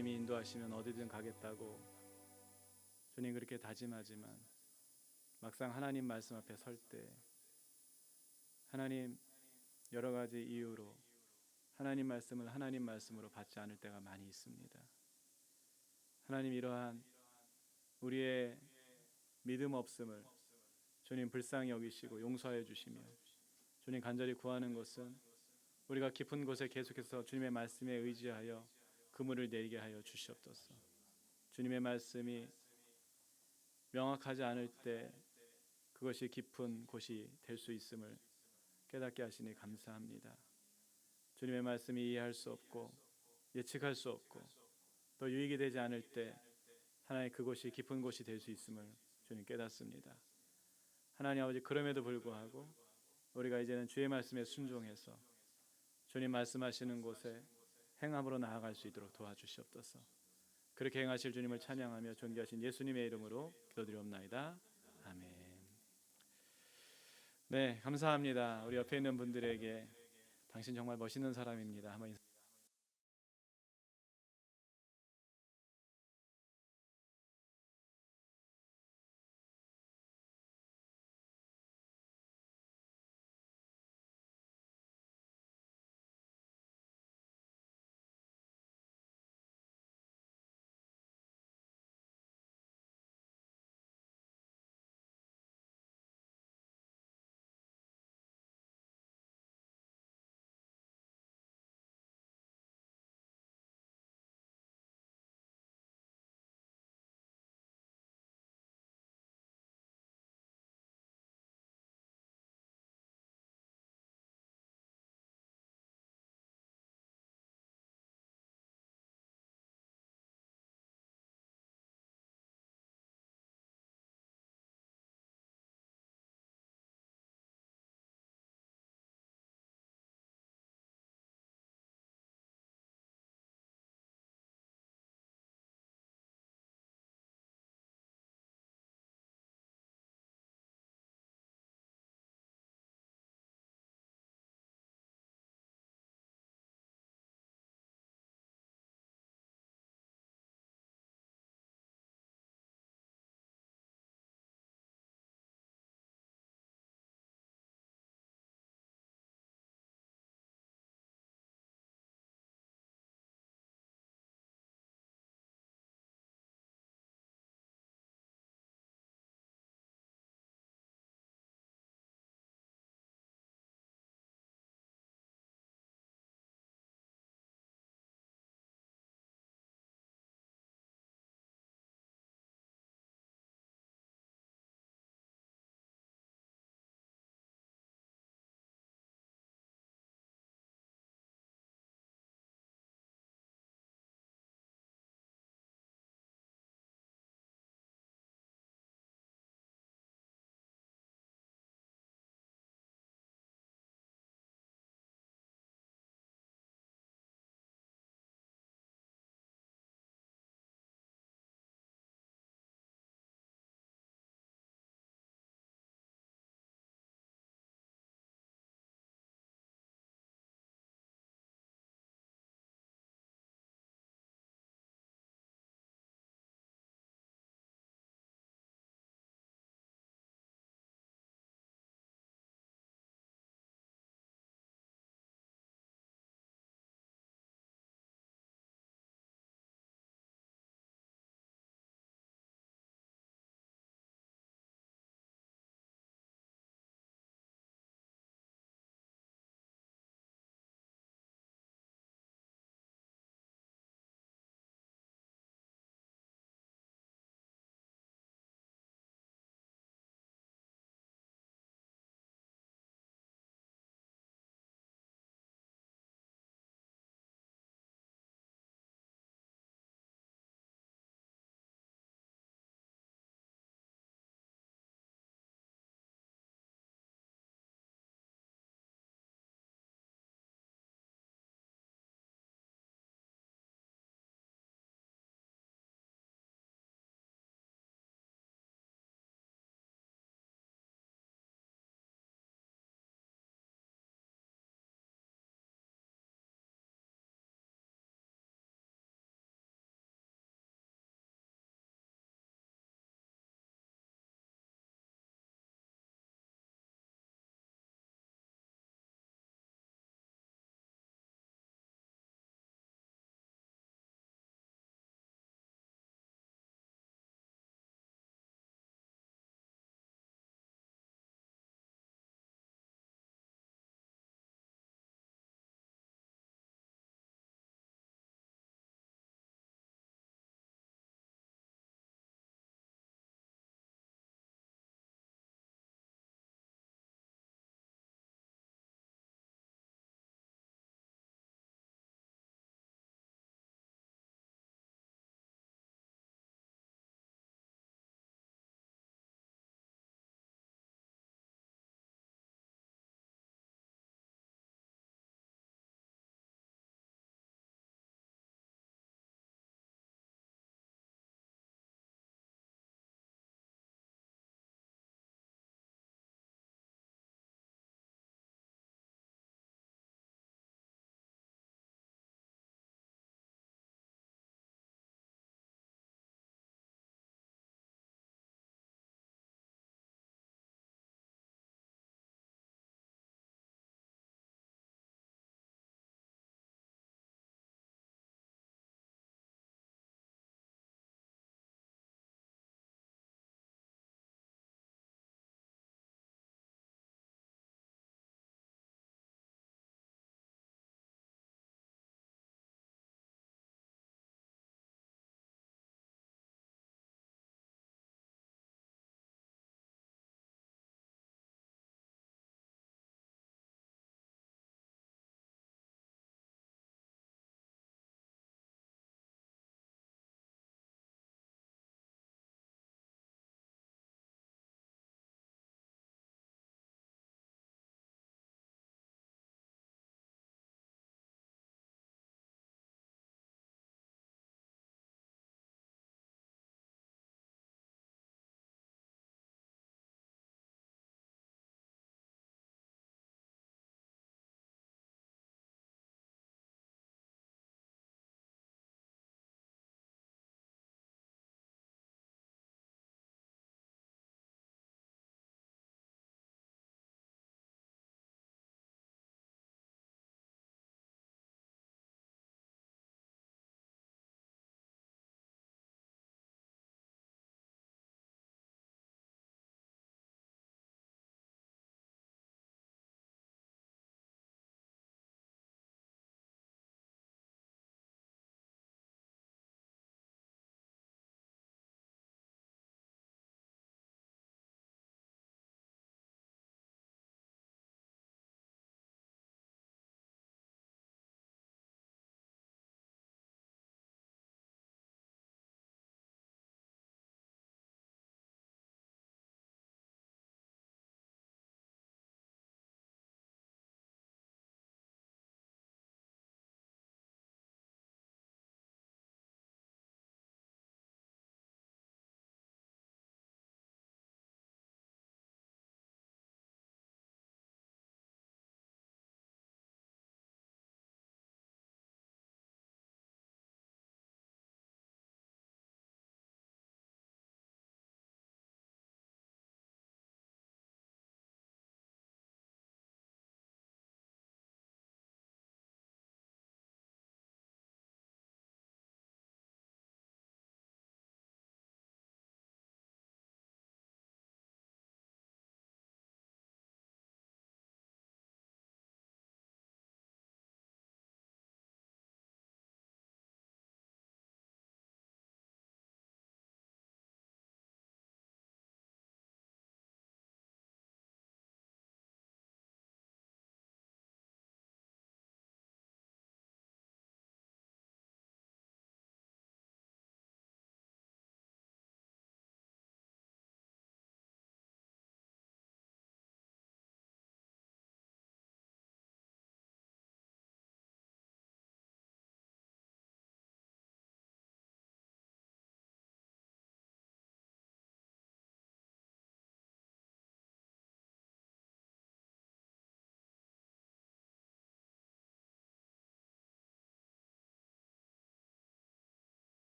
주님이 인도하시면 어디든 가겠다고 주님 그렇게 다짐하지만 막상 하나님 말씀 앞에 설 때 하나님 여러 가지 이유로 하나님 말씀을 하나님 말씀으로 받지 않을 때가 많이 있습니다. 하나님 이러한 우리의 믿음 없음을 주님 불쌍히 여기시고 용서하여 주시며 주님 간절히 구하는 것은 우리가 깊은 곳에 계속해서 주님의 말씀에 의지하여 그물을 내리게 하여 주시옵소서. 주님의 말씀이 명확하지 않을 때 그것이 깊은 곳이 될 수 있음을 깨닫게 하시니 감사합니다. 주님의 말씀이 이해할 수 없고 예측할 수 없고 또 유익이 되지 않을 때 하나님 그곳이 깊은 곳이 될 수 있음을 주님 깨닫습니다. 하나님 아버지 그럼에도 불구하고 우리가 이제는 주의 말씀에 순종해서 주님 말씀하시는 곳에 행함으로 나아갈 수 있도록 도와주시옵소서. 그렇게 행하실 주님을 찬양하며 존귀하신 예수님의 이름으로 기도드리옵나이다. 아멘. 네, 감사합니다. 우리 옆에 있는 분들에게 당신 정말 멋있는 사람입니다 한번